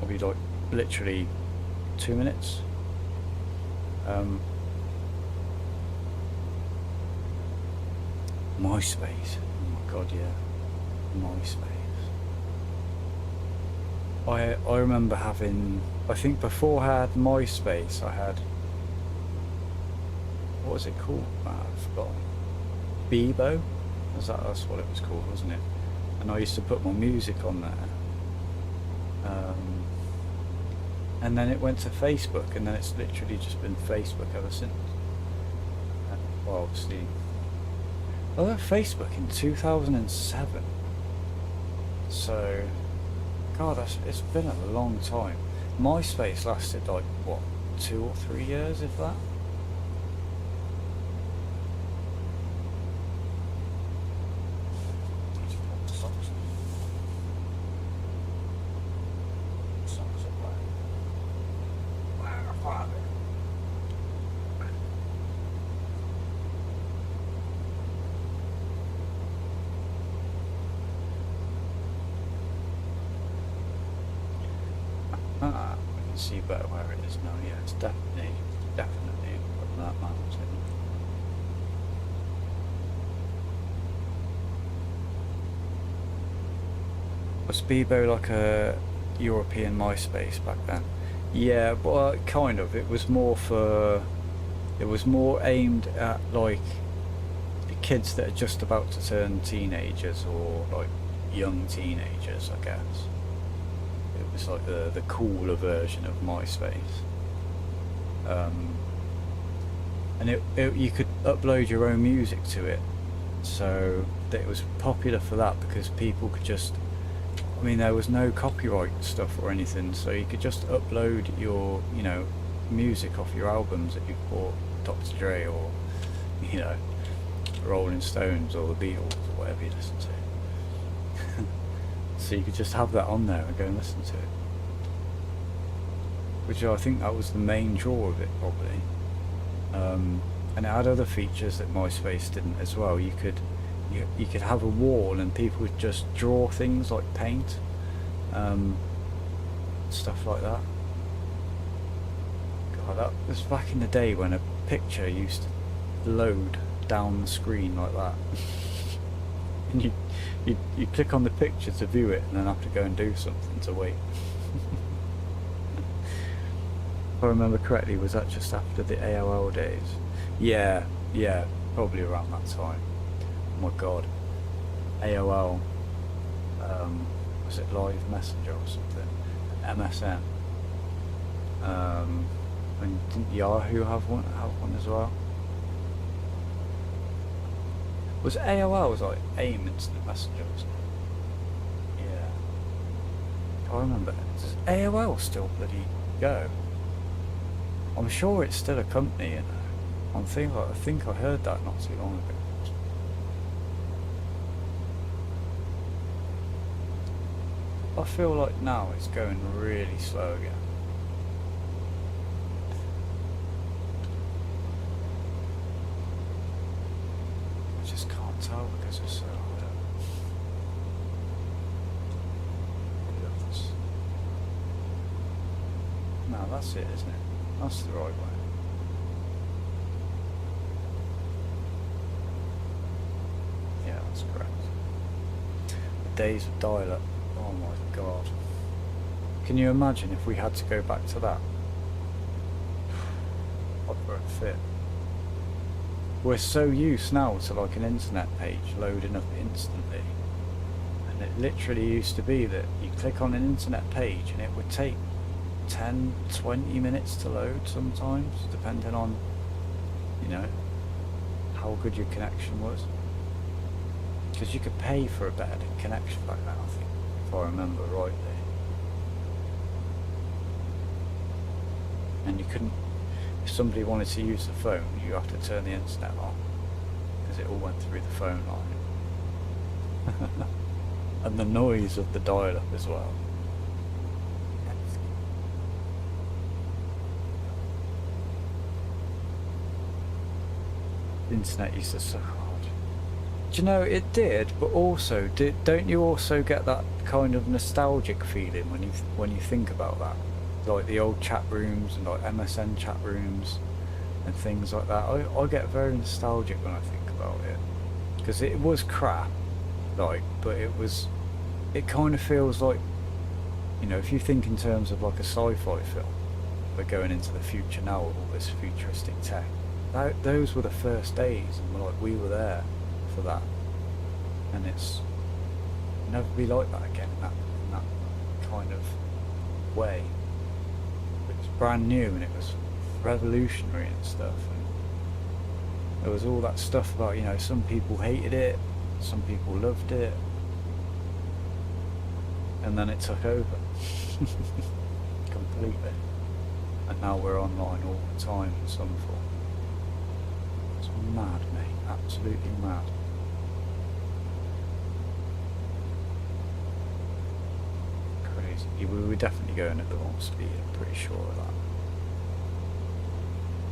be like literally 2 minutes. MySpace. Oh my god, yeah. MySpace. I remember having, I think before I had MySpace, I had, what was it called? I've forgotten. Bebo? That's what it was called, wasn't it? And I used to put my music on there. And then it went to Facebook, and then it's literally just been Facebook ever since. Well, obviously, I left Facebook in 2007. So, God, it's been a long time. MySpace lasted like, what, 2 or 3 years, if that? We can see better where it is now. Yeah, it's definitely on that mountain. Was Bebo like a European MySpace back then? Yeah, but kind of. It was more aimed at like kids that are just about to turn teenagers or like young teenagers, I guess. It was like the cooler version of MySpace. And you could upload your own music to it, so that it was popular for that because people could just, I mean, there was no copyright stuff or anything, so you could just upload your, you know, music off your albums that you bought, Dr. Dre or, you know, Rolling Stones or the Beatles or whatever you listen to. So you could just have that on there and go and listen to it. Which I think that was the main draw of it, probably. And it had other features that MySpace didn't as well. You could have a wall and people would just draw things like paint, stuff like that. God, that was back in the day when a picture used to load down the screen like that. And you click on the picture to view it and then have to go and do something to wait. If I remember correctly, was that just after the AOL days? Yeah, probably around that time. Oh my god. AOL, was it Live Messenger or something? MSN. And didn't Yahoo have one as well? Was AOL like AIM Instant Messenger or something? Yeah. I remember. Does AOL still bloody go? I'm sure it's still a company, you know. I think I heard that not too long ago. I feel like now it's going really slow again. I just can't tell because it's so hot. No, that's it, isn't it? That's the right way. Yeah, that's correct. The days of dial-up. Oh my god. Can you imagine if we had to go back to that? I'd throw a fit. We're so used now to like an internet page loading up instantly. And it literally used to be that you click on an internet page and it would take 10, 20 minutes to load sometimes, depending on, you know, how good your connection was. Because you could pay for a better connection back then, I think, if I remember rightly. And you couldn't, if somebody wanted to use the phone, you have to turn the internet on, because it all went through the phone line. And the noise of the dial-up as well. The internet used to suck hard. Do you know, it did, but also, don't you also get that kind of nostalgic feeling when you think about that? Like the old chat rooms and like MSN chat rooms and things like that. I get very nostalgic when I think about it. Because it was crap, like, but it kind of feels like, you know, if you think in terms of like a sci-fi film, we're going into the future now with all this futuristic tech. Those were the first days, and like we were there for that, and it's never be like that again in that kind of way. It was brand new and it was revolutionary and stuff, and there was all that stuff about, you know, some people hated it, some people loved it, and then it took over completely, and now we're online all the time in some form. It's mad, mate. Absolutely mad. Crazy. We were definitely going at the wrong speed, I'm pretty sure of that.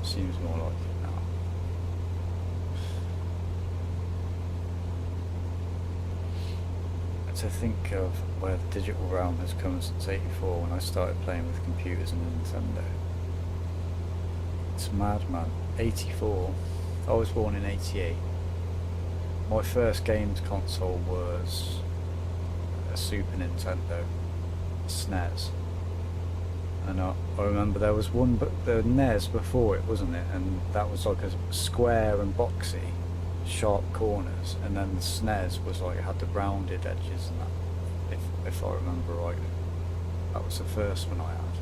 Seems more like it now. To think of where the digital realm has come since '84, when I started playing with computers and Nintendo. It's mad, man. '84. I was born in '88. My first games console was a Super Nintendo, SNES. And I remember there was one, but the NES before it, wasn't it? And that was like a square and boxy, sharp corners. And then the SNES was like, it had the rounded edges and that, if I remember rightly. That was the first one I had.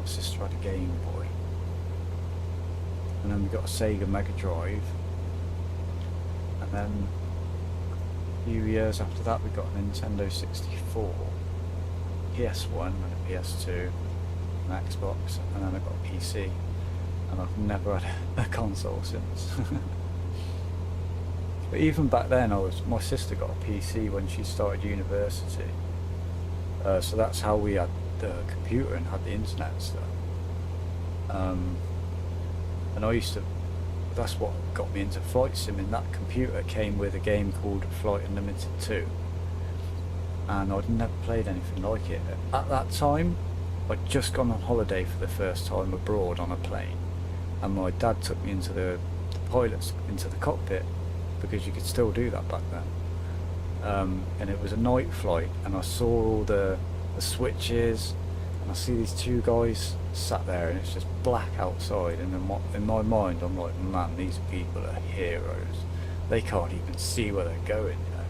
My sister had a Game Boy. And then we got a Sega Mega Drive, and then a few years after that we got a Nintendo 64, PS1 and a PS2, an Xbox, and then I got a PC, and I've never had a console since. But even back then, my sister got a PC when she started university, so that's how we had the computer and had the internet and stuff. And I used to, that's what got me into flight sim. In that computer came with a game called Flight Unlimited 2. And I'd never played anything like it. At that time, I'd just gone on holiday for the first time abroad on a plane. And my dad took me into the pilots, into the cockpit, because you could still do that back then. And it was a night flight, and I saw all the switches, and I see these two guys sat there, and it's just black outside, and in my mind I'm like, man, these people are heroes. They can't even see where they're going, you know.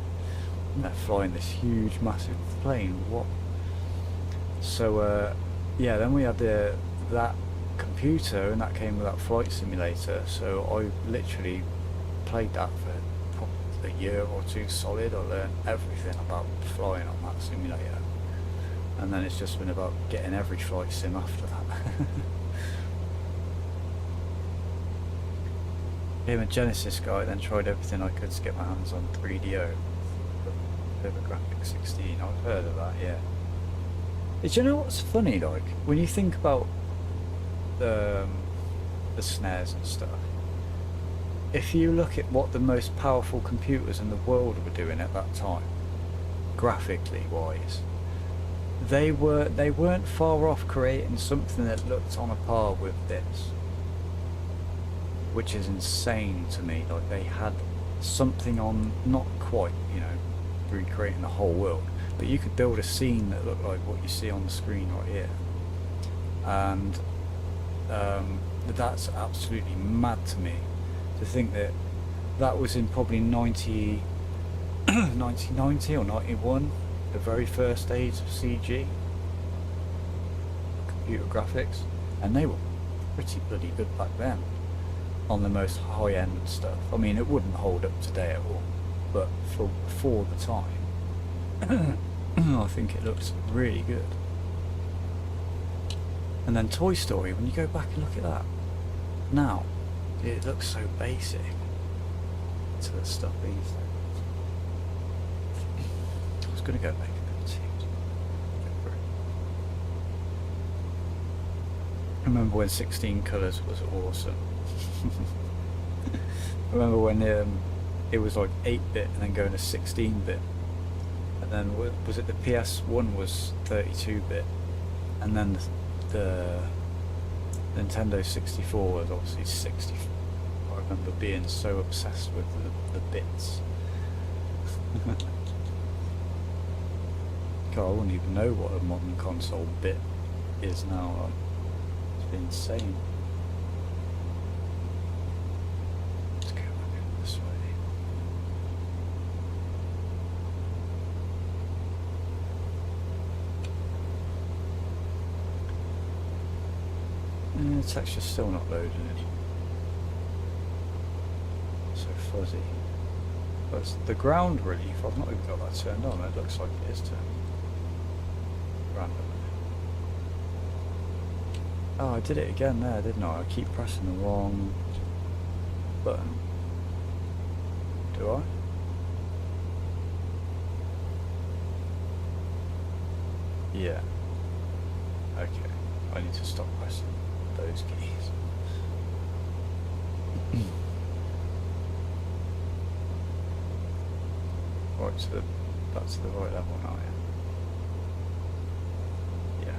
And they're flying this huge massive plane. What? So yeah, then we had that computer, and that came with that flight simulator, so I literally played that for probably a year or two solid. I learned everything about flying on that simulator. and then it's just been about getting every flight sim after that. Became a Genesis guy, then tried everything I could to get my hands on 3DO. Graphics 16, I've heard of that, yeah. Do you know what's funny, like, when you think about the snares and stuff, if you look at what the most powerful computers in the world were doing at that time, graphically wise, they weren't far off creating something that looked on a par with this, which is insane to me. Like, they had something on, not quite, you know, recreating the whole world, but you could build a scene that looked like what you see on the screen right here, and that's absolutely mad to me to think that that was in probably 1990 or 91, the very first age of CG, computer graphics, and they were pretty bloody good back then on the most high-end stuff. I mean, it wouldn't hold up today at all, but for the time, I think it looks really good. And then Toy Story, when you go back and look at that now, it looks so basic to the stuff these days. I was going to go make a bit of tea. I remember when 16 colours was awesome. I remember when it was like 8-bit and then going to 16-bit, and then was it the PS1 was 32-bit, and then the Nintendo 64 was obviously 64. I remember being so obsessed with the bits. God, I wouldn't even know what a modern console bit is now. Like, it's been insane. Let's go back this way. The texture's still not loading it. So fuzzy. But the ground relief, I've not even got that turned on. It looks like it is turned randomly. Oh, I did it again there, didn't I? I keep pressing the wrong button. Do I? Yeah. Okay. I need to stop pressing those keys. Right, so that's the right level now, yeah. Yeah.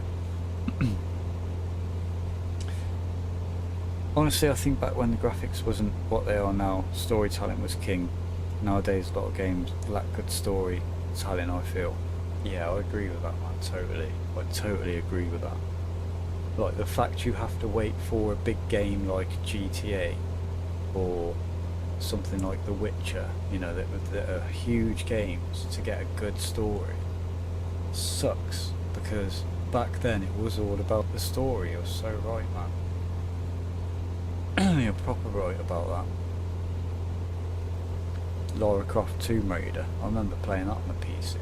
Honestly, I think back when the graphics wasn't what they are now, storytelling was king. Nowadays, a lot of games lack good storytelling, I feel. Yeah, I agree with that, man, totally. I totally agree with that. Like, the fact you have to wait for a big game like GTA or something like The Witcher, you know, that are huge games, to get a good story sucks, because back then it was all about the story. You're so right, man. You're proper right about that. Lara Croft Tomb Raider, I remember playing that on the PC.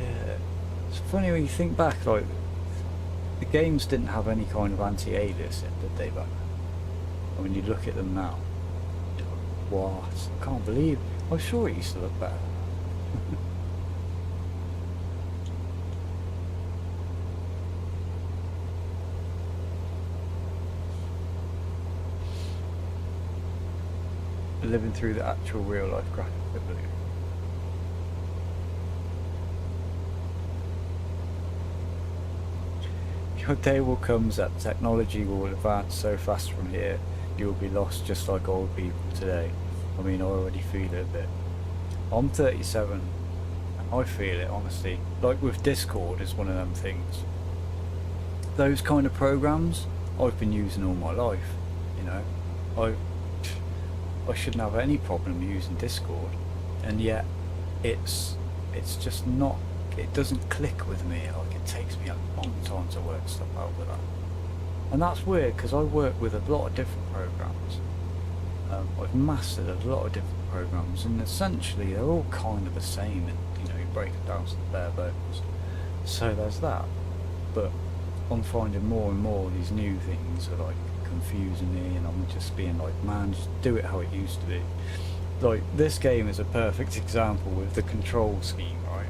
Yeah, it's funny when you think back, like, the games didn't have any kind of anti-aliasing, did they, back then? And when you look at them now, you're like, what? I can't believe it. I'm sure it used to look better. Living through the actual real life graphic ability. Your day will come that technology will advance so fast from here, you will be lost just like old people today. I mean, I already feel it a bit. I'm 37, and I feel it, honestly. Like with Discord is one of them things. Those kind of programs, I've been using all my life, you know. I shouldn't have any problem using Discord, and yet it's just not, it doesn't click with me. Like, it takes me a long time to work stuff out with that, and that's weird because I work with a lot of different programs, I've mastered a lot of different programs, and essentially they're all kind of the same, and you know, you break it down to the bare bones. So there's that. But I'm finding more and more these new things are like confusing me, and I'm just being like, man, just do it how it used to be. Like, this game is a perfect example with the control scheme, right?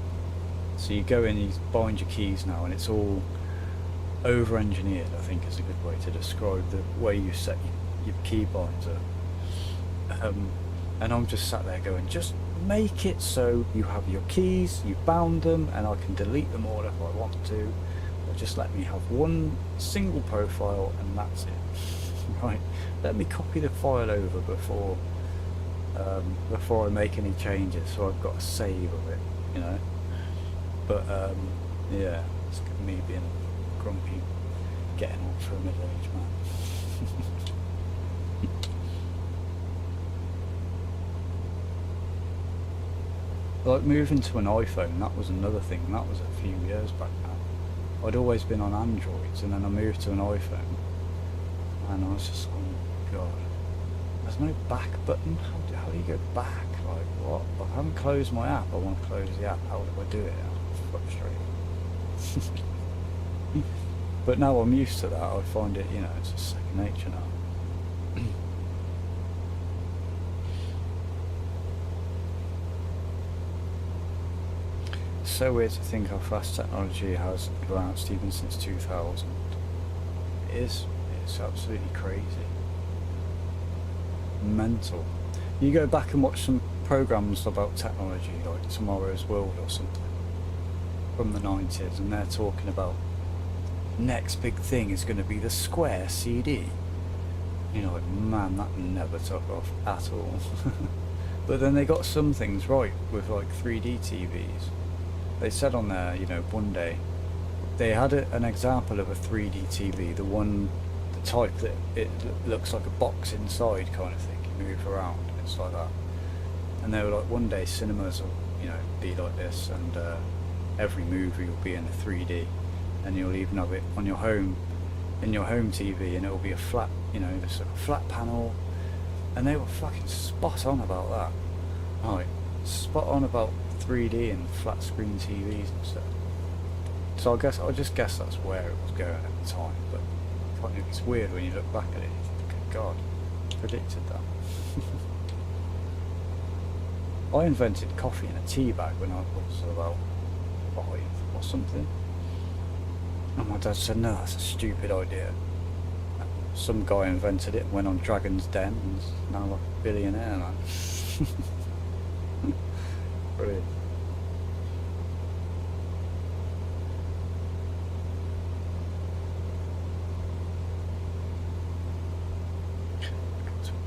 So you go in, you bind your keys now, and it's all over-engineered, I think is a good way to describe the way you set your key binds up. And I'm just sat there going, just make it so you have your keys, you bound them, and I can delete them all if I want to, or just let me have one single profile and that's it. Right, let me copy the file over before I make any changes, so I've got a save of it, you know. But yeah, it's me being grumpy, getting on for a middle-aged man. Like moving to an iPhone, that was another thing. That was a few years back now. I'd always been on Androids, and then I moved to an iPhone, and I was just, oh god, there's no back button. How do you go back? Like what? I haven't closed my app. I want to close the app. How do I do it? I'm frustrated. But now I'm used to that. I find it, you know, it's just second nature now. It's so weird to think how fast technology has advanced even since 2000. It is. It's absolutely crazy. Mental. You go back and watch some programs about technology, like Tomorrow's World or something, from the 90s, and they're talking about next big thing is going to be the square CD. You know, like, man, that never took off at all. But then they got some things right with like 3D TVs. They said on there, you know, one day they had an example of a 3D TV, the type that it looks like a box inside kind of thing. You move around, it's like that. And they were like, one day cinemas will, you know, be like this, and every movie will be in a 3D, and you'll even have it on your home, in your home TV, and it'll be a flat, you know, this sort of flat panel. And they were fucking spot on about that. Right, spot on about 3D and flat screen TVs and stuff. So I just guess that's where it was going at the time. But it's weird when you look back at it. You think, God, predicted that. I invented coffee in a tea bag when I was about 5 or something. And my dad said, no, that's a stupid idea. Some guy invented it and went on Dragon's Den and is now like a billionaire, man. Brilliant.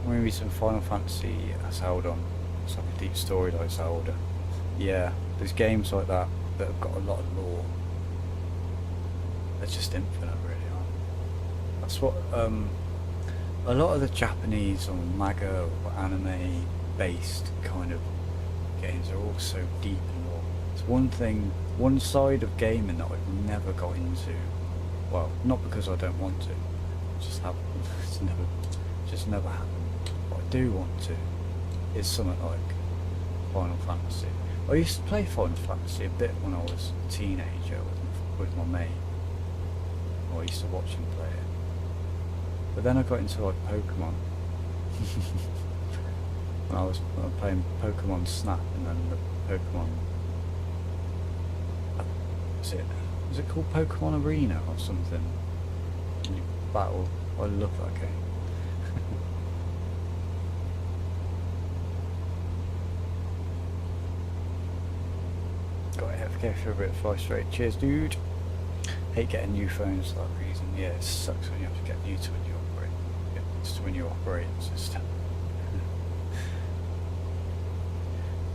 Maybe some Final Fantasy Zelda. It's like a deep story like Zelda. Yeah, there's games like that that have got a lot of lore. They're just infinite, really, aren't they? That's what a lot of the Japanese or manga or anime based kind of games are all so deep and lore. It's one side of gaming that I've never got into. Well, not because I don't want to. Just haven't. It's never happened. What I do want to is something like Final Fantasy. I used to play Final Fantasy a bit when I was a teenager with my mate. I used to watch him play it. But then I got into like Pokemon. When I was playing Pokemon Snap, and then the Pokemon... Was it called Pokemon Arena or something? You battle... I love that game. Got AFK for a bit, fly straight. Cheers, dude. Hate getting new phones for that reason. Yeah, it sucks when you have to get used to a new operating system.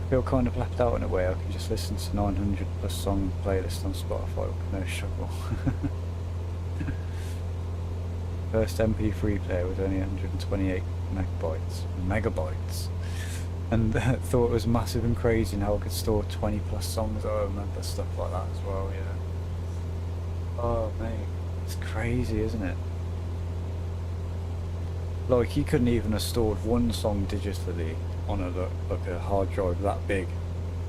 I feel kind of left out in a way. I can just listen to 900 plus song playlist on Spotify with no struggle. First MP3 player with only 128 megabytes. And thought it was massive and crazy and how I could store 20 plus songs. I remember stuff like that as well, yeah. Oh mate, it's crazy, isn't it? Like, you couldn't even have stored one song digitally on like a hard drive that big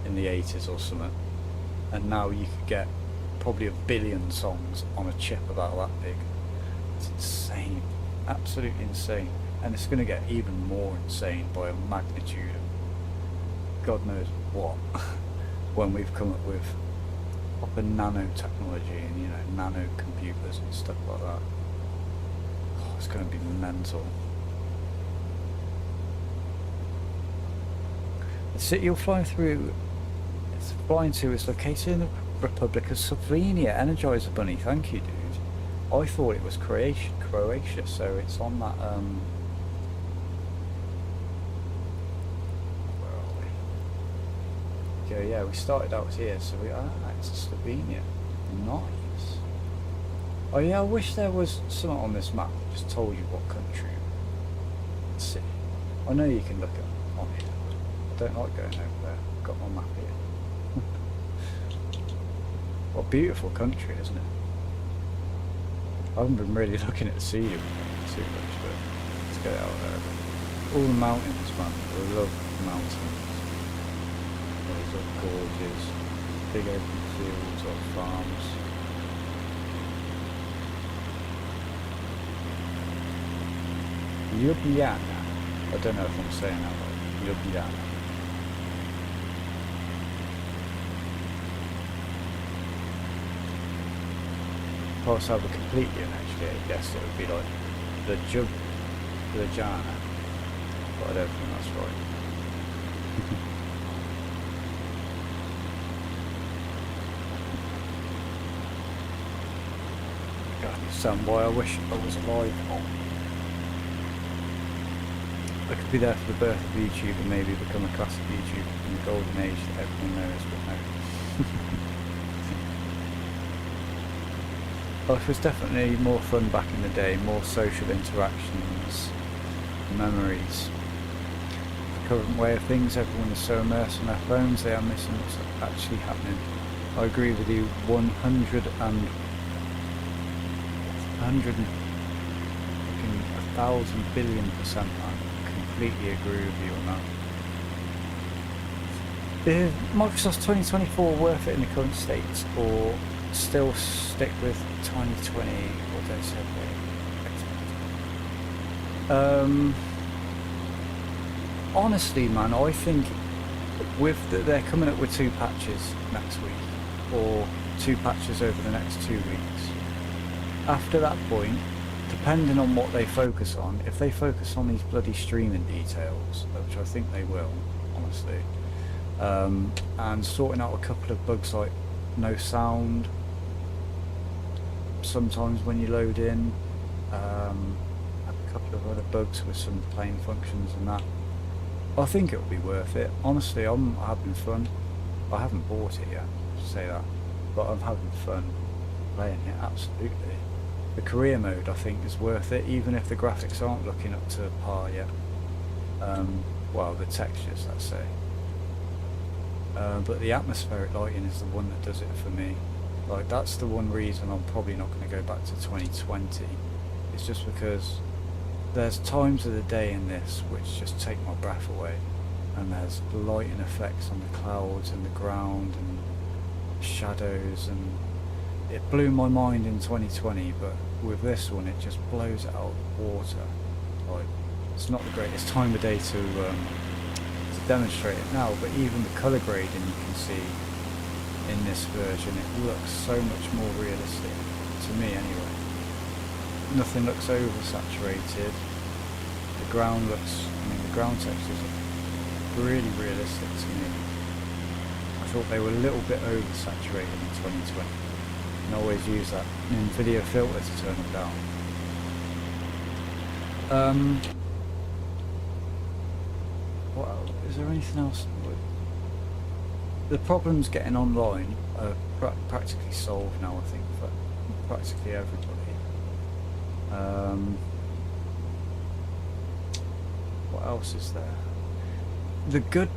in the 80s or something. And now you could get probably 1 billion songs on a chip about that big. It's insane. Absolutely insane. And it's going to get even more insane by a magnitude of God knows what when we've come up with proper nanotechnology and, you know, nano computers and stuff like that. Oh, it's going to be mental. The city you're flying to is located in the Republic of Slovenia. Energizer Bunny, thank you, dude. I thought it was Croatia, so it's on that, where are we? Okay, yeah, we started out here, so it's Slovenia. Nice. Oh yeah, I wish there was something on this map that just told you what country. Let's see. I know you can look at on here. I don't like going over there. I've got my map here. What a beautiful country, isn't it? I haven't been really looking at the sea too much, but let's get out there. All the mountains, man. I love mountains. Those are gorgeous. Big open fields or farms. Ljubljana. I don't know if I'm saying that right. Ljubljana. If I was to have a completely uneducated guess, it would be like the Ljubljana, but I don't think that's right. God, you sound why I wish I was alive. I could be there for the birth of YouTube and maybe become a classic YouTuber in the golden age that everyone knows, but no. Life was definitely more fun back in the day, more social interactions, memories. The current way of things, everyone is so immersed in their phones, they are missing what's actually happening. I agree with you 1,000 billion%. I completely agree with you on that. Is Microsoft's 2024 worth it in the current state, or still stick with 2020? What did I say? Honestly, man, I think they're coming up with 2 patches next week, or 2 patches over the next 2 weeks. After that point, depending on what they focus on, if they focus on these bloody streaming details, which I think they will, honestly, and sorting out a couple of bugs like no sound sometimes when you load in, a couple of other bugs with some playing functions and that, I think it'll be worth it. Honestly, I'm having fun. I haven't bought it yet, to say that, but I'm having fun playing it, absolutely. The career mode, I think, is worth it, even if the graphics aren't looking up to par yet. Well, the textures, let's say. But the atmospheric lighting is the one that does it for me. Like, that's the one reason I'm probably not going to go back to 2020. It's just because there's times of the day in this which just take my breath away. And there's lighting effects on the clouds and the ground and shadows, and it blew my mind in 2020, but with this one it just blows it out of the water. Like, it's not the greatest time of day to demonstrate it now, but even the colour grading you can see in this version, it looks so much more realistic, to me anyway. Nothing looks oversaturated. The ground looks, the ground textures are really realistic to me. I thought they were a little bit oversaturated in 2020. And always use that NVIDIA filter to turn them down. What else? Is there anything else? The problems getting online are practically solved now, I think, for practically everybody. What else is there? The good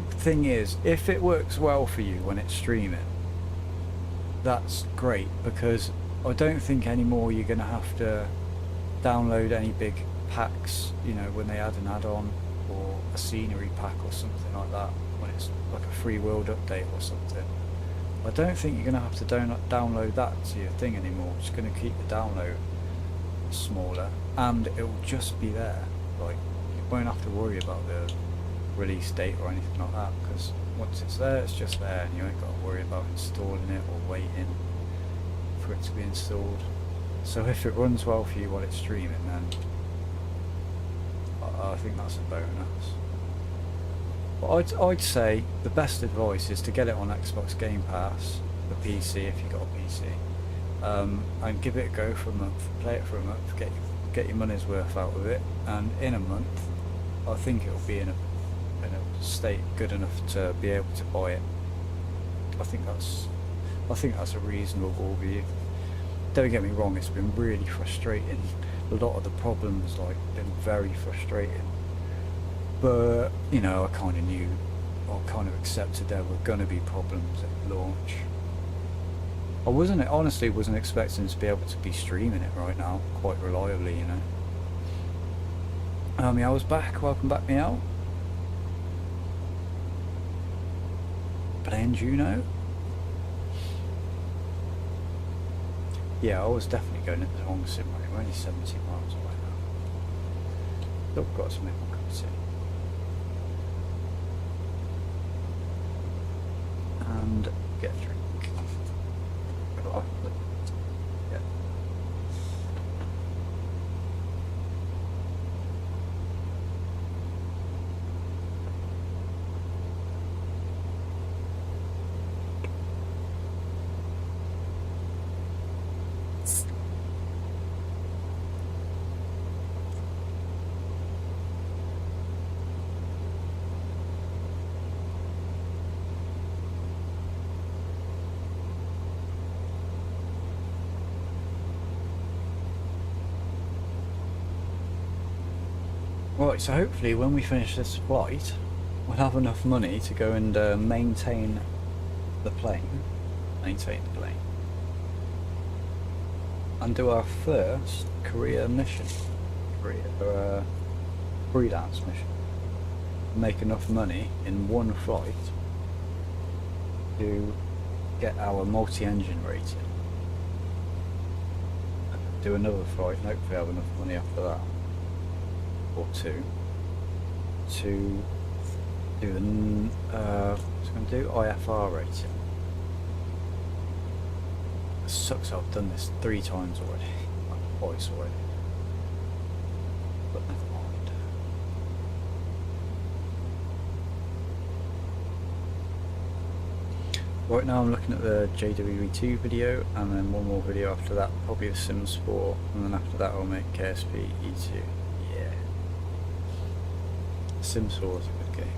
thing is, if it works well for you when it's streaming, that's great, because I don't think anymore you're going to have to download any big packs, you know, when they add an add-on or a scenery pack or something like that, when it's like a free world update or something. I don't think you're going to have to download that to your thing anymore. It's going to keep the download smaller, and it will just be there. Like, you won't have to worry about the release date or anything like that, because once it's there, it's just there, and you ain't got to worry about installing it or waiting for it to be installed. So if it runs well for you while it's streaming, then I think that's a bonus. But I'd say the best advice is to get it on Xbox Game Pass, the PC if you've got a PC, and give it a go for a month, play it for a month, get your money's worth out of it, and in a month I think it'll be in a state good enough to be able to buy it. I think that's a reasonable view. Don't get me wrong, it's been really frustrating. A lot of the problems been very frustrating, but you know, I kind of knew, or kind of accepted there were going to be problems at launch. I honestly wasn't expecting to be able to be streaming it right now quite reliably, you know. Yeah, I was back. Welcome back, Meow. Playing Juno. Yeah, I was definitely going at the wrong sim rate. We're only 70 miles away now. Still got to make my cup of tea. And get a drink. Yeah. Right, so hopefully when we finish this flight, we'll have enough money to go and maintain the plane, and do our first career mission, freelance mission. Make enough money in one flight to get our multi-engine rating. Do another flight and hopefully have enough money after that, or two, to do the what's going to do IFR rating. It sucks I've done this 3 times already, like twice already, but never mind. Right now I'm looking at the JWE2 video, and then one more video after that, probably the Sims 4, and then after that I'll make KSP E2. Sims 4 is a good game.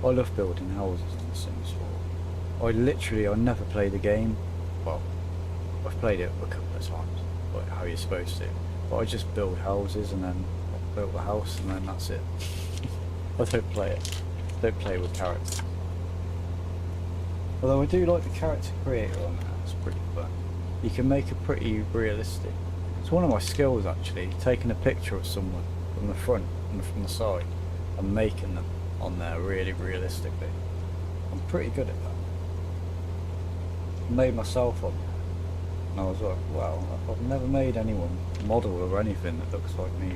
I love building houses in The Sims 4. I never play the game. Well, I've played it a couple of times, like how you're supposed to. But I just build houses and then build the house and then that's it. I don't play it. I don't play with characters. Although I do like the character creator on that. It's pretty fun. You can make it pretty realistic. It's one of my skills actually, taking a picture of someone from the front and from the side and making them on there really realistically. I'm pretty good at that. I made myself on there and I was like, wow, I've never made anyone model or anything that looks like me.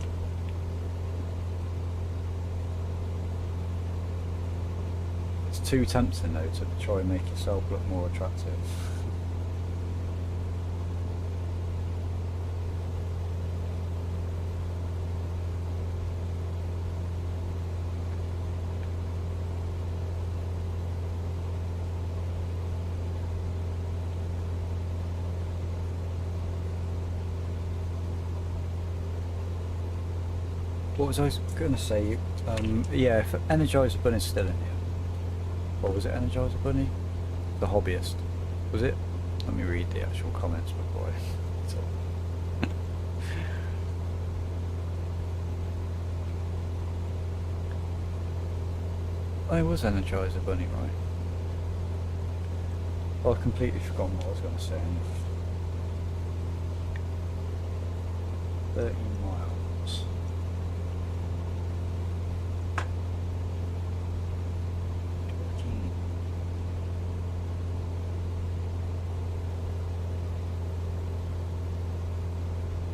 It's too tempting though to try and make yourself look more attractive. What was I going to say? Yeah, if Energizer Bunny's still in here. Or was it Energizer Bunny? The Hobbyist. Was it? Let me read the actual comments before I talk. Oh, it was Energizer Bunny, right? Well, I've completely forgotten what I was going to say. 13 miles.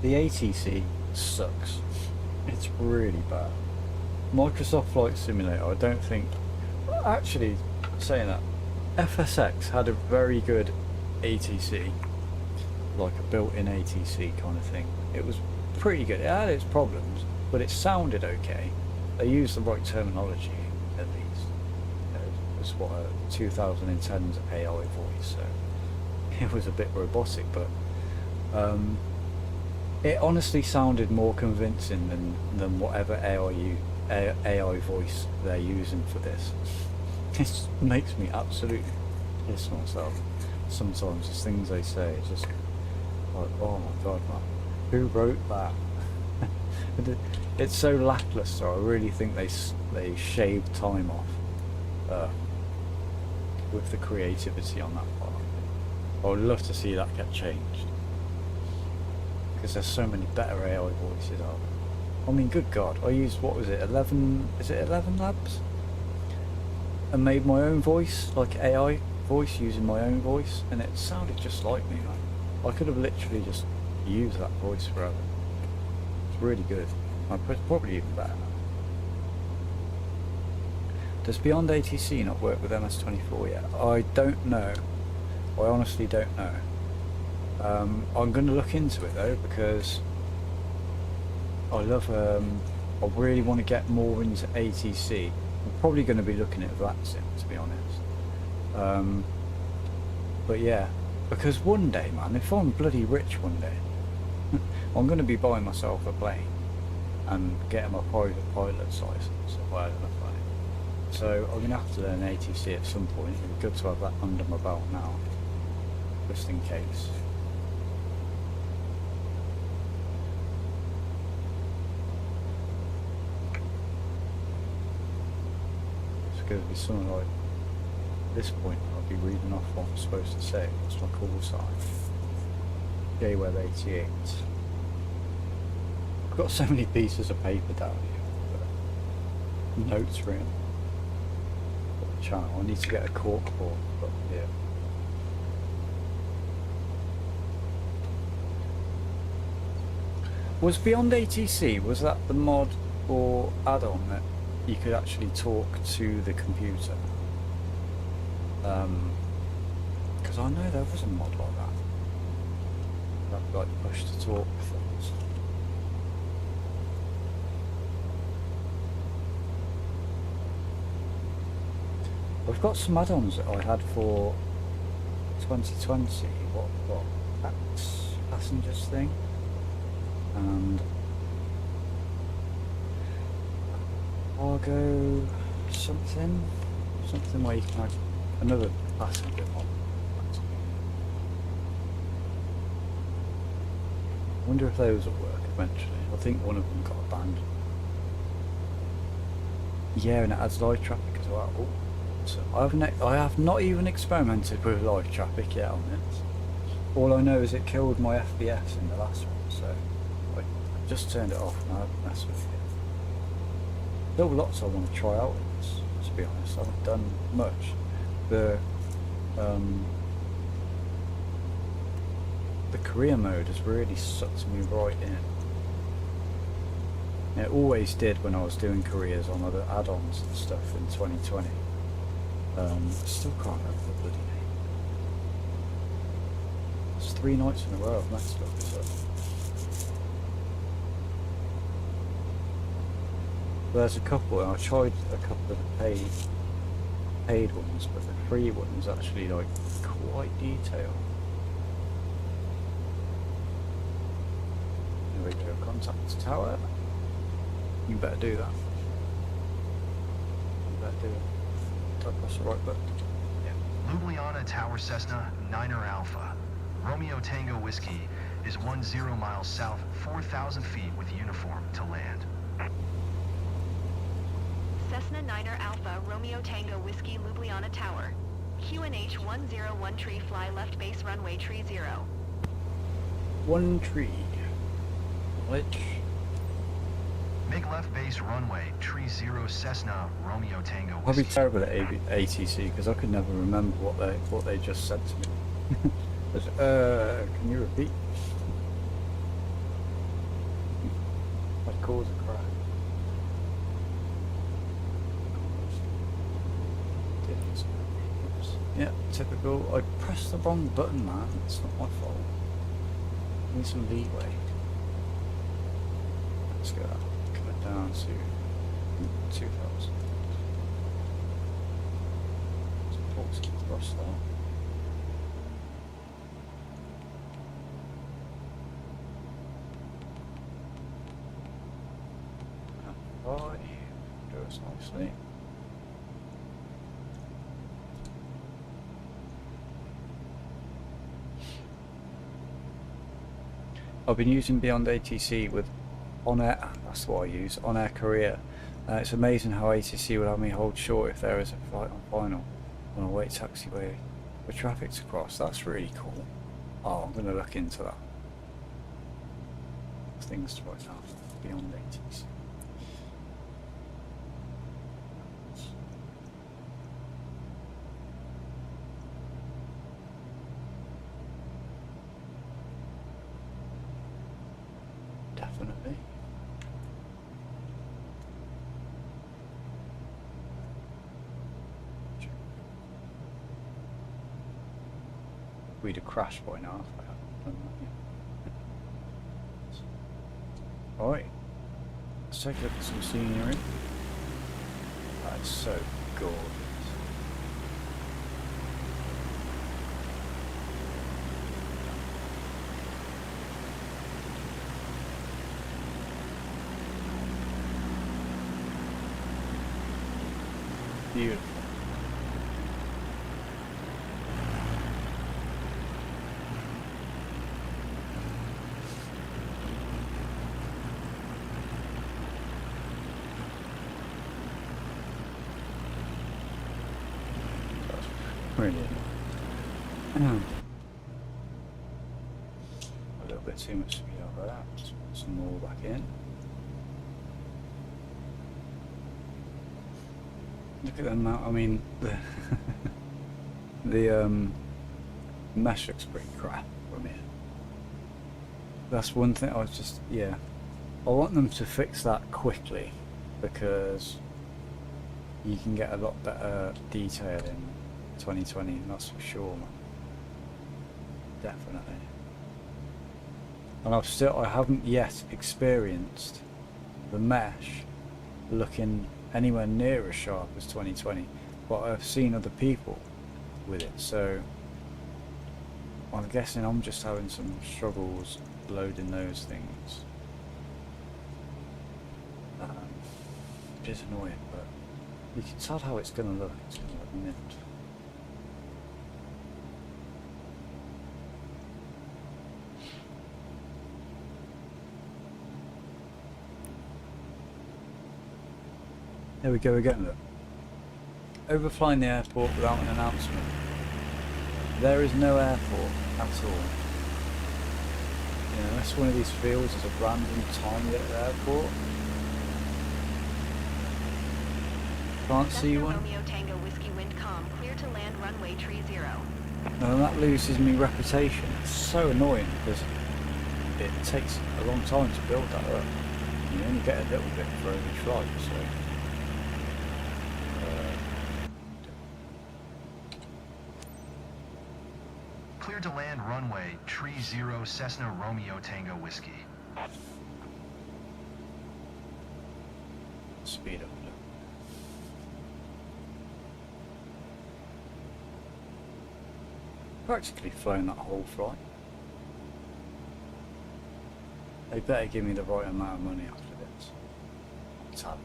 The ATC sucks. It's really bad. Microsoft Flight Simulator, I don't think... Actually, saying that, FSX had a very good ATC. Like a built-in ATC kind of thing. It was pretty good. It had its problems, but it sounded okay. They used the right terminology, at least. You know, it was what a 2010's AI voice, so it was a bit robotic, but it honestly sounded more convincing than whatever AI voice they're using for this. It makes me absolutely piss myself. Sometimes the things they say, it's just like, oh my god, man, who wrote that? It's so lackluster. I really think they shaved time off with the creativity on that part. I would love to see that get changed, because there's so many better AI voices out there. I mean, good god, I used, what was it, 11, is it 11 Labs? And made my own voice, like AI voice, using my own voice, and it sounded just like me, man. I could have literally just used that voice forever. It's really good. Probably even better now. Does Beyond ATC not work with MS24 yet? I don't know. I honestly don't know. I'm going to look into it though, because I love, I really want to get more into ATC. I'm probably going to be looking at VATSIM, to be honest. But yeah, because one day, man, if I'm bloody rich one day, I'm going to be buying myself a plane and getting my private pilot's license, or whatever. So I'm going to have to learn ATC at some point. It'd be good to have that under my belt now, just in case. It's going to be something like, at this point I'll be reading off what I'm supposed to say. It's my call sign. J-Web 88. I've got so many pieces of paper down here. Notes written. Channel. I need to get a cork board, but yeah. Was Beyond ATC, was that the mod or add-on that you could actually talk to the computer? Because I know there was a mod like that. That like push to talk things. I've got some add-ons that I had for 2020. What passengers thing, and cargo something where you can have another passenger mod. I wonder if those will work eventually. I think one of them got abandoned. Yeah, and it adds live traffic as well. Ooh. So I have not even experimented with live traffic yet on this. All I know is it killed my FPS in the last one, so I just turned it off and I haven't messed with it. Still lots I want to try out with this, to be honest. I haven't done much. The career mode has really sucked me right in. It always did when I was doing careers on other add-ons and stuff in 2020. I still can't remember the bloody name. It's 3 nights in a row I've messed up this up. There's a couple, and I tried a couple of the paid ones, but the free ones actually like quite detailed. There we go, contact the tower. You better do that. You better do it. That's the right button. Yeah. Ljubljana Tower Cessna 9er Alpha. Romeo Tango Whiskey is 10 miles south, 4,000 feet with uniform to land. Cessna 9er Alpha, Romeo Tango Whiskey, Ljubljana Tower. QNH 101 tree, fly left base runway tree 0. 1 tree. Which? Make left base runway, tree 0 Cessna, Romeo Tango I'll be Whiskey. terrible at ATC because I could never remember what they just said to me. But, can you repeat? I'd cause a crash. Yeah, typical. I pressed the wrong button, man. It's not my fault. Need some leeway. Let's go down to 2000. Let's pause across that. Right, goes nicely. I've been using Beyond ATC with on-air, that's what I use, on-air career. It's amazing how ATC will have me hold short if there is a fight on final on a wait taxiway for traffic to cross. That's really cool. Oh, I'm going to look into that. Things to write down. Beyond ATC. Definitely. We'd have crashed by now if I hadn't done that. Alright, let's take a look at some scenery. That's so gorgeous. Beautiful. That's brilliant. A little bit too much speed over that. Let's put some more back in. Look at the amount, I mean, the mesh looks pretty crap from here. That's one thing I was just, yeah. I want them to fix that quickly because you can get a lot better detail in 2020, that's for sure. Definitely. And I haven't yet experienced the mesh looking anywhere near as sharp as 2020, but I've seen other people with it, so I'm guessing I'm just having some struggles loading those things, which is annoying, but you can tell how it's going to look. It's going to look mint. There we go again, look. Overflying the airport without an announcement. There is no airport at all. You know, that's one of these fields is a random tiny little airport. Can't see Cessna one. Romeo Tango Whiskey Wind Calm, clear to land runway tree 0. And that loses me reputation. It's so annoying because it takes a long time to build that up. You only get a little bit for every flight, so. Clear to land runway, tree 0 Cessna, Romeo Tango Whiskey. Speed up. Practically flown that whole flight. They better give me the right amount of money after this. It's happened.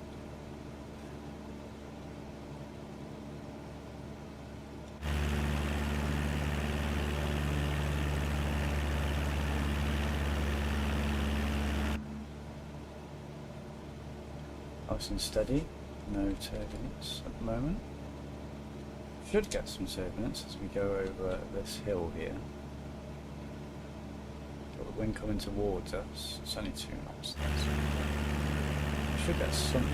Nice and steady, no turbulence at the moment. Should get some turbulence as we go over this hill here. Got the wind coming towards us. It's only 2 knots. We should get something.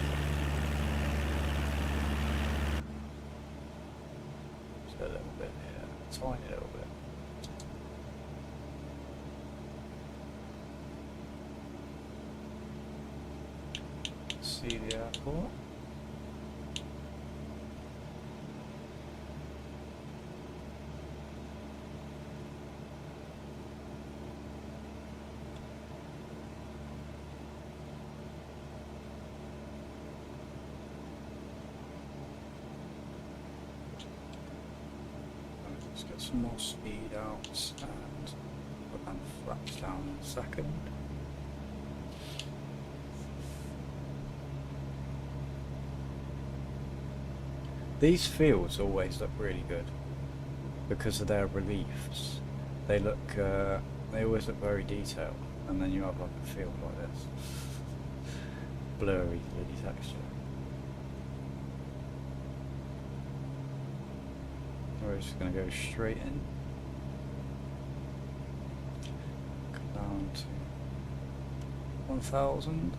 Just a little bit here, a tiny little bit. See the airport. Let's get some more speed out and put them flaps down in a second. These fields always look really good because of their reliefs. They look, they always look very detailed, and then you have like a field like this, blurry, really texture. We're just going to go straight in, come down to 1000.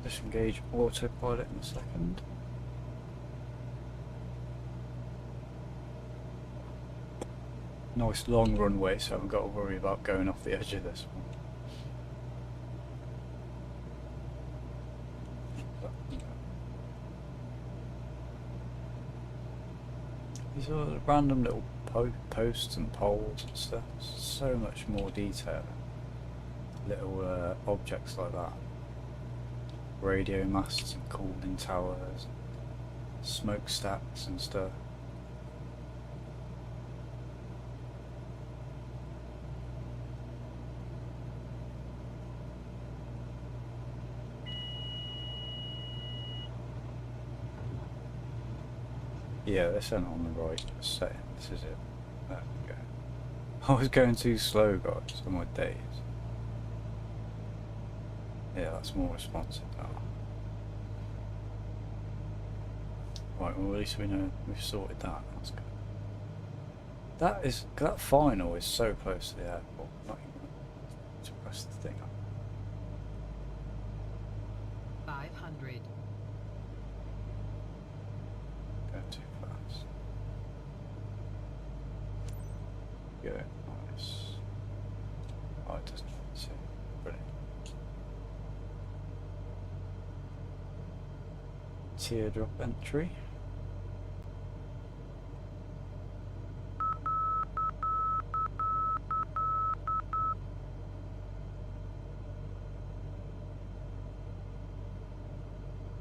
Disengage autopilot in a second. Nice long runway, so I haven't got to worry about going off the edge of this one. These are random little posts and poles and stuff. So much more detail. Little objects like that. Radio masts and cooling towers, smokestacks and stuff. Yeah, this ain't on the right setting. This is it. There we go. I was going too slow, guys, on my days. Yeah, that's more responsive now. Right, well at least we know we've sorted that. That's good. That final is so close to the airport. Not even to press the thing up. 500. Going too fast. Go, nice. Oh, it doesn't see. Brilliant. Teardrop entry.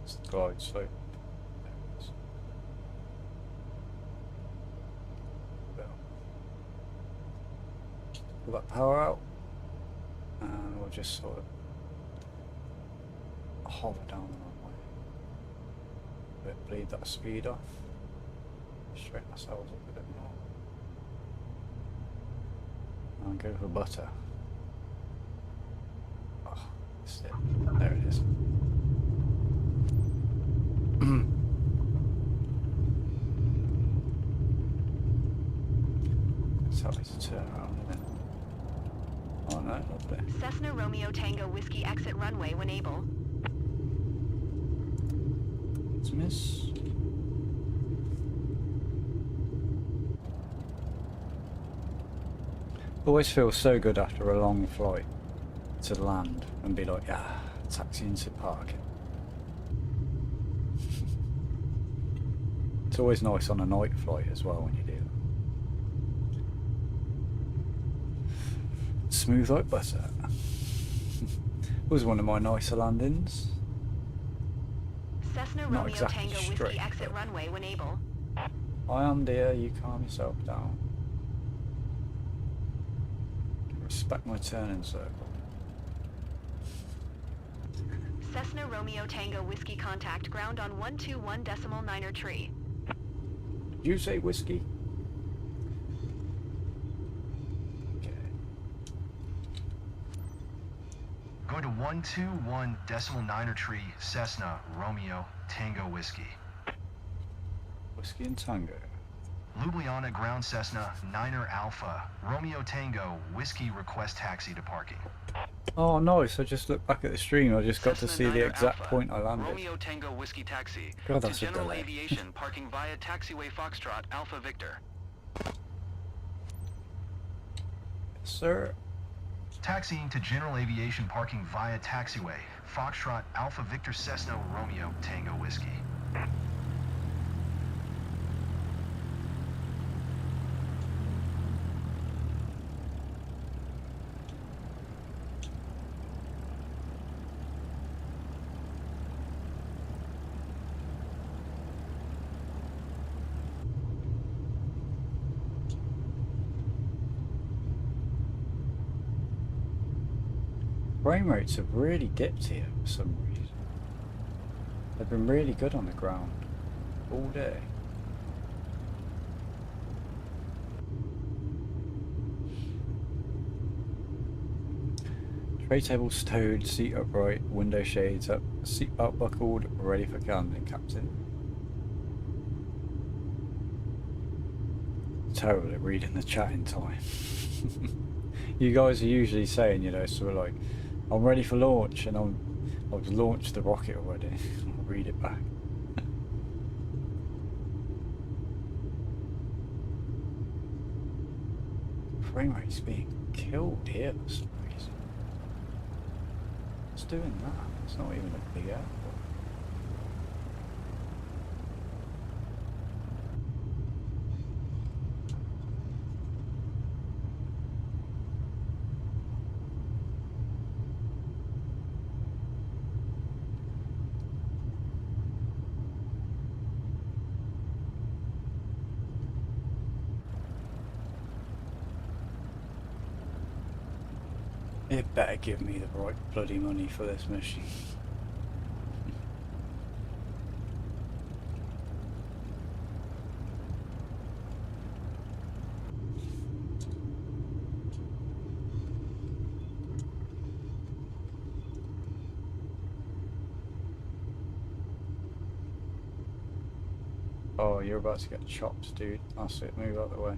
It's the glide slope. There it is. Well, pull that power out, and we'll just sort of hover down the runway. Bleed that speed off, straighten ourselves up a bit more, and go for butter. Oh, that's it. There it is. That's how it's turn around, isn't it? Oh no, lovely. Cessna Romeo Tango Whiskey exit runway when able. Miss. Always feels so good after a long flight to land and be like, ah, taxi into parking. It's always nice on a night flight as well when you do that. Smooth like butter. It was one of my nicer landings. Cessna Not Romeo exactly Tango Whiskey straight, exit but- runway when able. I am dear, you calm yourself down. Respect my turning circle. Cessna Romeo Tango Whiskey contact ground on 121.9er tree. Did you say whiskey? Okay. Going to 121.9er tree, Cessna Romeo Tango Whiskey. Whiskey and Tango. Ljubljana ground Cessna 9er Alpha, Romeo Tango Whiskey request taxi to parking. Oh nice, I just looked back at the stream, I just got to Cessna see the 9er exact Alpha, point I landed. Romeo Tango Whiskey Taxi. God, to that's a General delay. Aviation, parking via taxiway Foxtrot Alpha Victor. Sir? Taxiing to General Aviation parking via taxiway, Foxtrot Alpha Victor Cessna Romeo Tango Whiskey. Frame rates have really dipped here for some reason. They've been really good on the ground all day. Tray table stowed, seat upright, window shades up, seatbelt buckled, ready for landing, Captain. Terrible at reading the chat in time. You guys are usually saying, you know, sort of like, I'm ready for launch, and I've launched the rocket already. I'll read it back. Frame rate's being killed here for some reason. What's doing that? It's not even a big airport. It better give me the right bloody money for this mission. Oh, you're about to get chopped, dude. That's it, move out the way.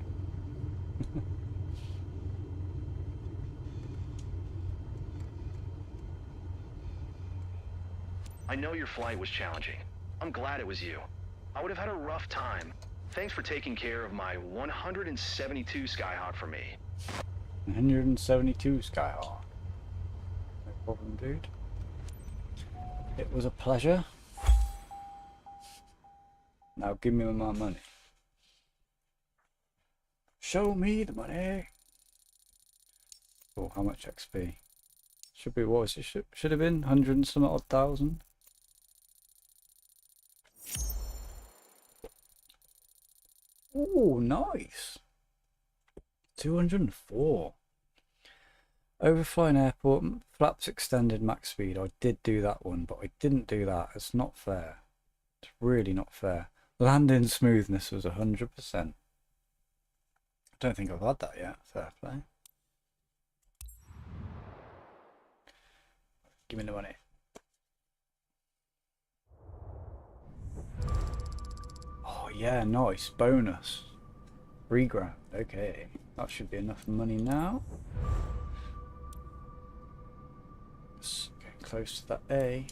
I know your flight was challenging. I'm glad it was you. I would have had a rough time. Thanks for taking care of my 172 Skyhawk for me. 172 Skyhawk. No problem, dude. It was a pleasure. Now give me my money. Show me the money. Oh, how much XP? Should be, what was it? Should have been 100 and some odd thousand. Oh, nice. 204. Overflying airport, flaps extended max speed. I did do that one, but I didn't do that. It's not fair. It's really not fair. Landing smoothness was 100%. I don't think I've had that yet. Fair play. Give me the money. Oh yeah, nice. Bonus. $3,000. Okay. That should be enough money now. Let's get close to that A.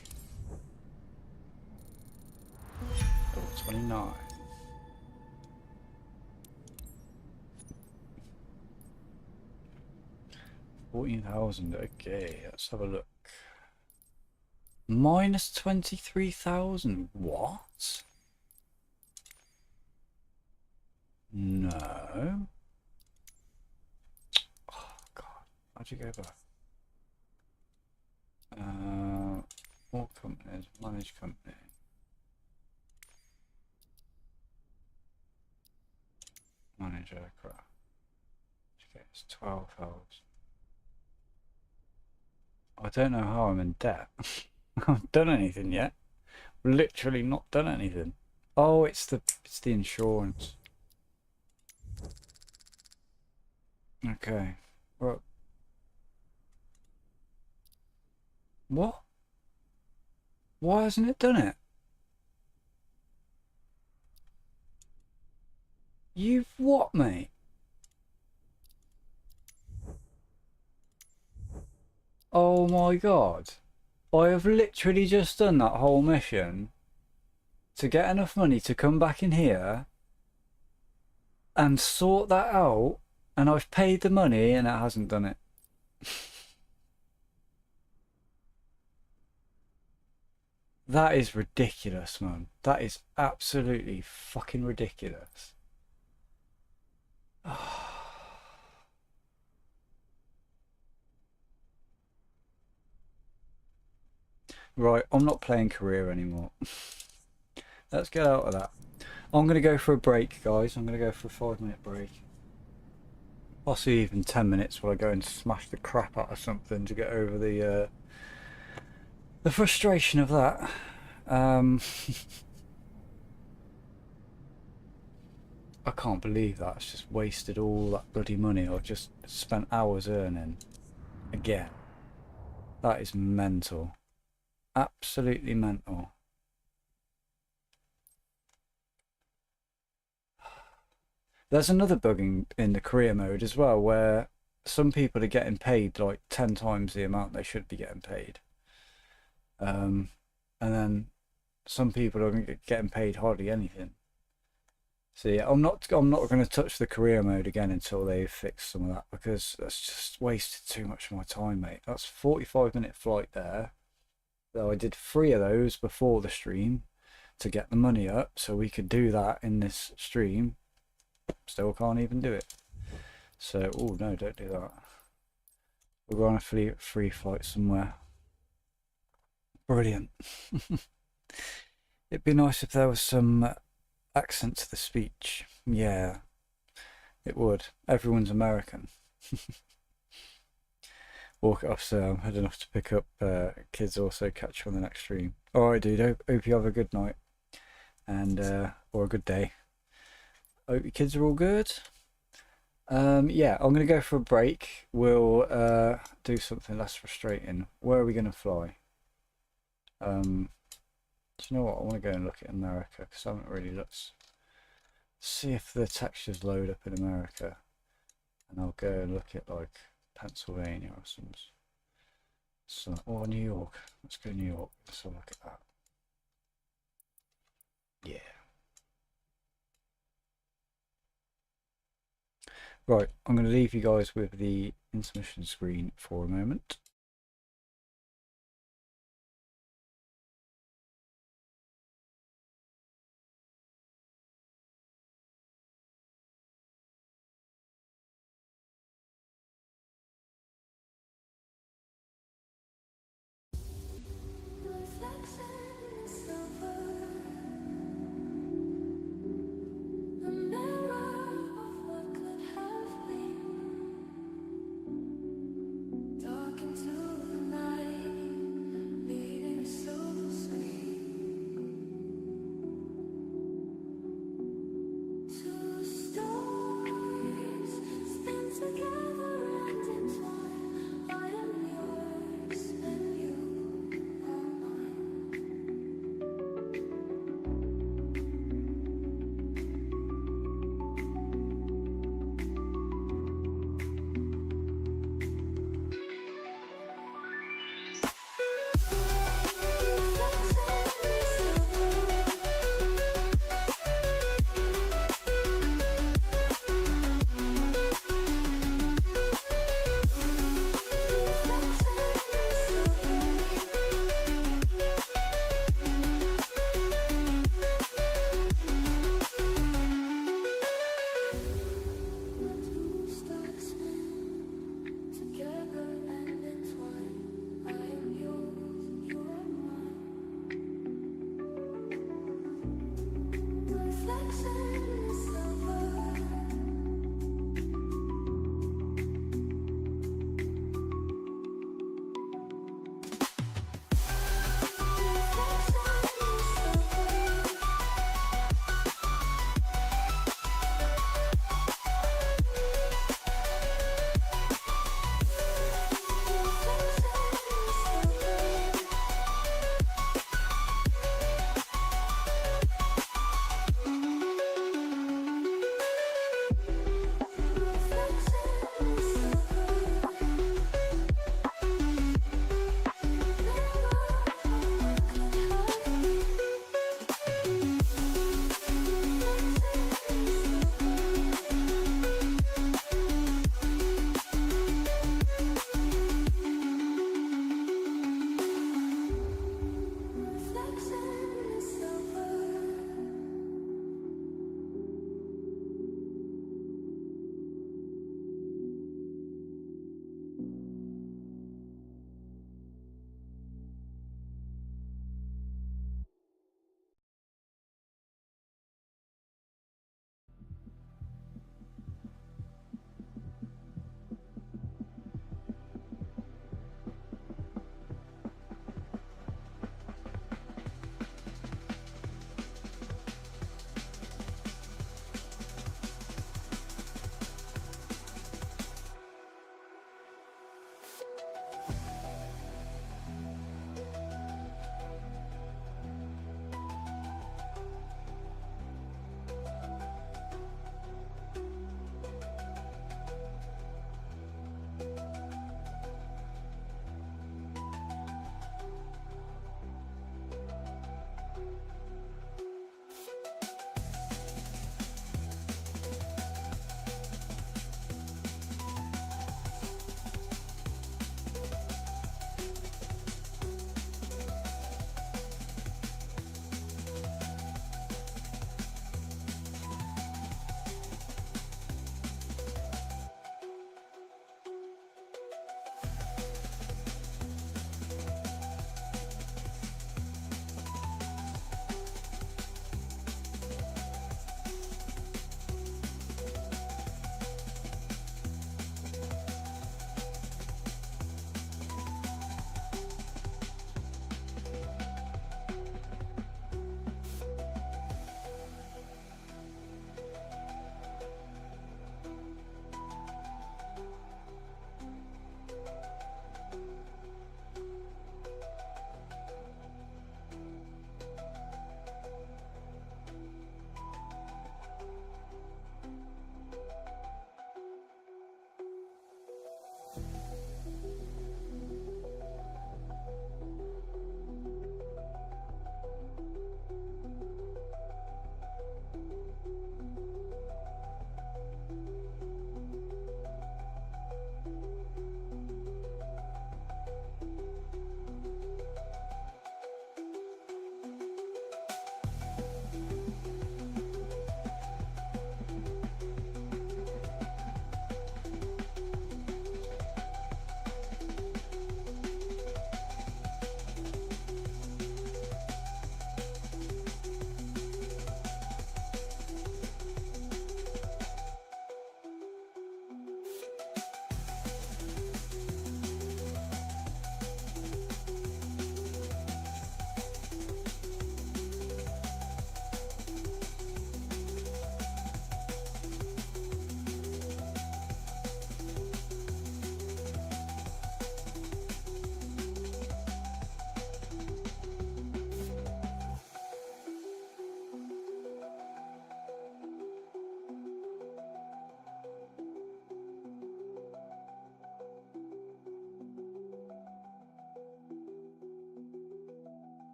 Oh, 29. $14,000. Okay, let's have a look. Minus 23,000. What? No. Oh God. How'd you go back? All companies, manage company. Manage aircraft. Okay, it's 12,000. I don't know how I'm in debt. I haven't done anything yet. Literally not done anything. Oh, it's the insurance. Okay. Well, what? Why hasn't it done it? You've what, mate? Oh my god. I have literally just done that whole mission to get enough money to come back in here and sort that out, and I've paid the money and it hasn't done it. That is ridiculous, man. That is absolutely fucking ridiculous. Right, I'm not playing career anymore. Let's get out of that. I'm going to go for a break, guys. I'm going to go for a 5-minute break. Possibly even 10 minutes while I go and smash the crap out of something to get over the frustration of that. I can't believe that. It's just wasted all that bloody money I've just spent hours earning. Again. That is mental. Absolutely mental. There's another bug in the career mode as well, where some people are getting paid like 10 times the amount they should be getting paid. And then some people are getting paid hardly anything. So yeah, I'm not going to touch the career mode again until they fix some of that, because that's just wasted too much of my time, mate. That's a 45-minute flight there. Though I did 3 of those before the stream to get the money up, so we could do that in this stream. Still can't even do it. So, oh no, don't do that. We'll go on a free flight somewhere. Brilliant. It'd be nice if there was some accent to the speech. Yeah, it would. Everyone's American. Walk it off, so I'm heading off to pick up kids, also catch you on the next stream. Alright dude, hope you have a good night. And or a good day. Hope your kids are all good. Yeah, I'm gonna go for a break. We'll do something less frustrating. Where are we gonna fly? Do you know what? I want to go and look at America, because I haven't really looked. See if the textures load up in America, and I'll go and look at like Pennsylvania or something. So, or New York. Let's go New York. Let's have a look at that. Yeah. Right, I'm going to leave you guys with the intermission screen for a moment. Talking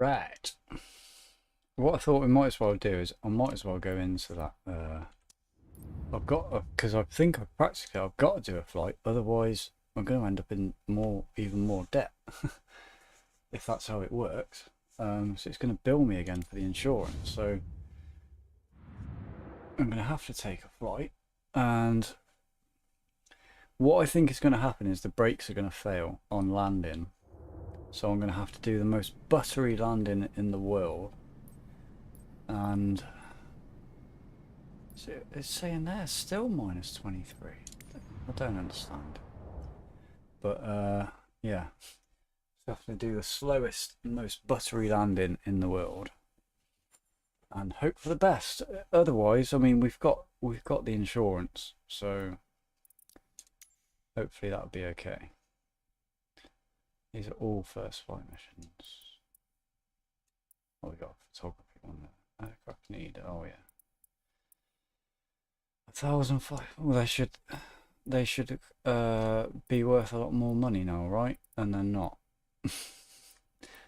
Right. What I thought we might as well do is I might as well go into that. I've got because I think I've got to do a flight. Otherwise, I'm going to end up in even more debt if that's how it works. So it's going to bill me again for the insurance. So I'm going to have to take a flight, and what I think is going to happen is the brakes are going to fail on landing. So I'm going to have to do the most buttery landing in the world. And so it's saying there still minus 23. I don't understand. But yeah, so I have to do the slowest, most buttery landing in the world, and hope for the best. Otherwise, I mean, we've got the insurance, so hopefully that'll be okay. These are all first flight missions. Oh, we got a photography one there. Aircraft need. Oh yeah. 1,005. Well, they should be worth a lot more money now, right? And they're not.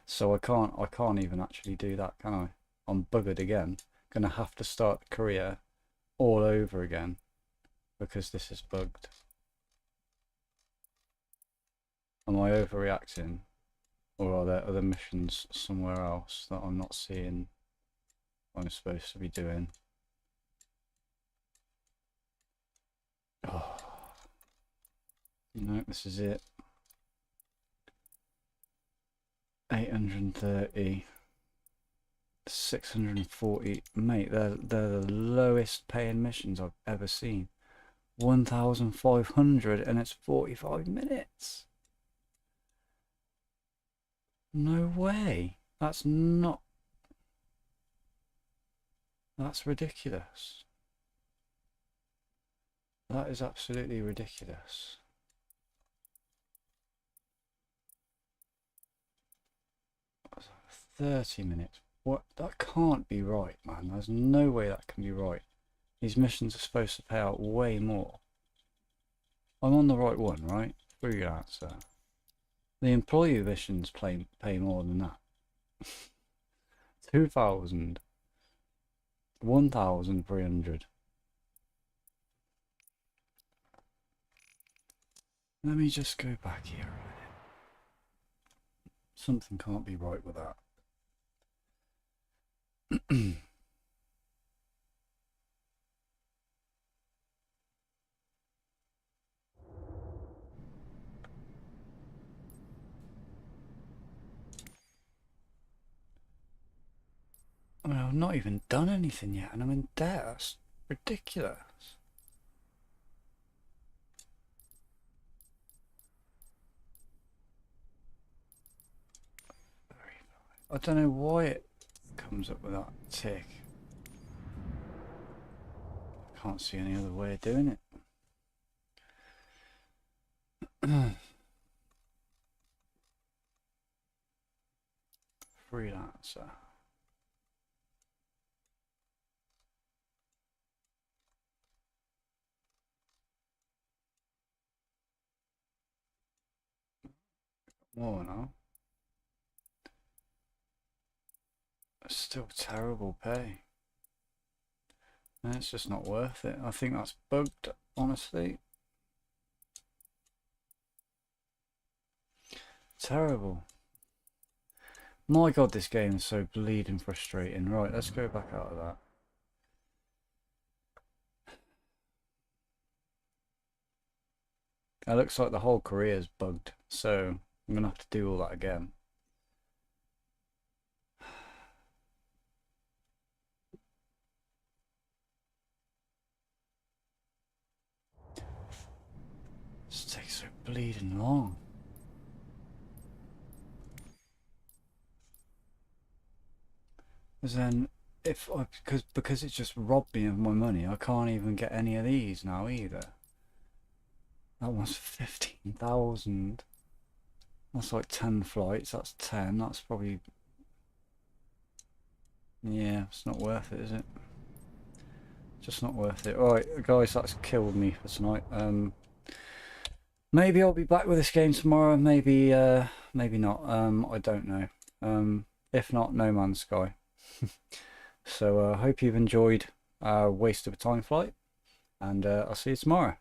So I can't even actually do that, can I? I'm buggered again. Gonna have to start the career all over again because this is bugged. Am I overreacting, or are there other missions somewhere else that I'm not seeing what I'm supposed to be doing? Oh. No, this is it. 830, 640, mate. They're the lowest paying missions I've ever seen. 1,500, and it's 45 minutes. No way. That's ridiculous. That is absolutely ridiculous. What's that, 30 minutes? What? That can't be right, man. There's no way that can be right. These missions are supposed to pay out way more. I'm on the right one, right? Freelancer. The employee missions pay more than that. 2,000. 1,300. Let me just go back here a minute. Something can't be right with that. I mean, I've not even done anything yet, and I'm in debt. That's ridiculous. I don't know why it comes up with that tick. I can't see any other way of doing it. Freelancer. More now. Still terrible pay. It's just not worth it. I think that's bugged, honestly. Terrible. My god, this game is so bleeding frustrating. Right, let's go back out of that. It looks like the whole career is bugged, so I'm gonna have to do all that again. This takes so bleeding long. Because then, because it's just robbed me of my money, I can't even get any of these now either. That one's 15,000. That's like 10 flights. That's 10. That's probably, yeah, it's not worth it, is it? Just not worth it. Alright, guys, that's killed me for tonight. Maybe I'll be back with this game tomorrow. Maybe maybe not. I don't know. if not No Man's Sky. So I hope you've enjoyed our waste of a time flight, and I'll see you tomorrow.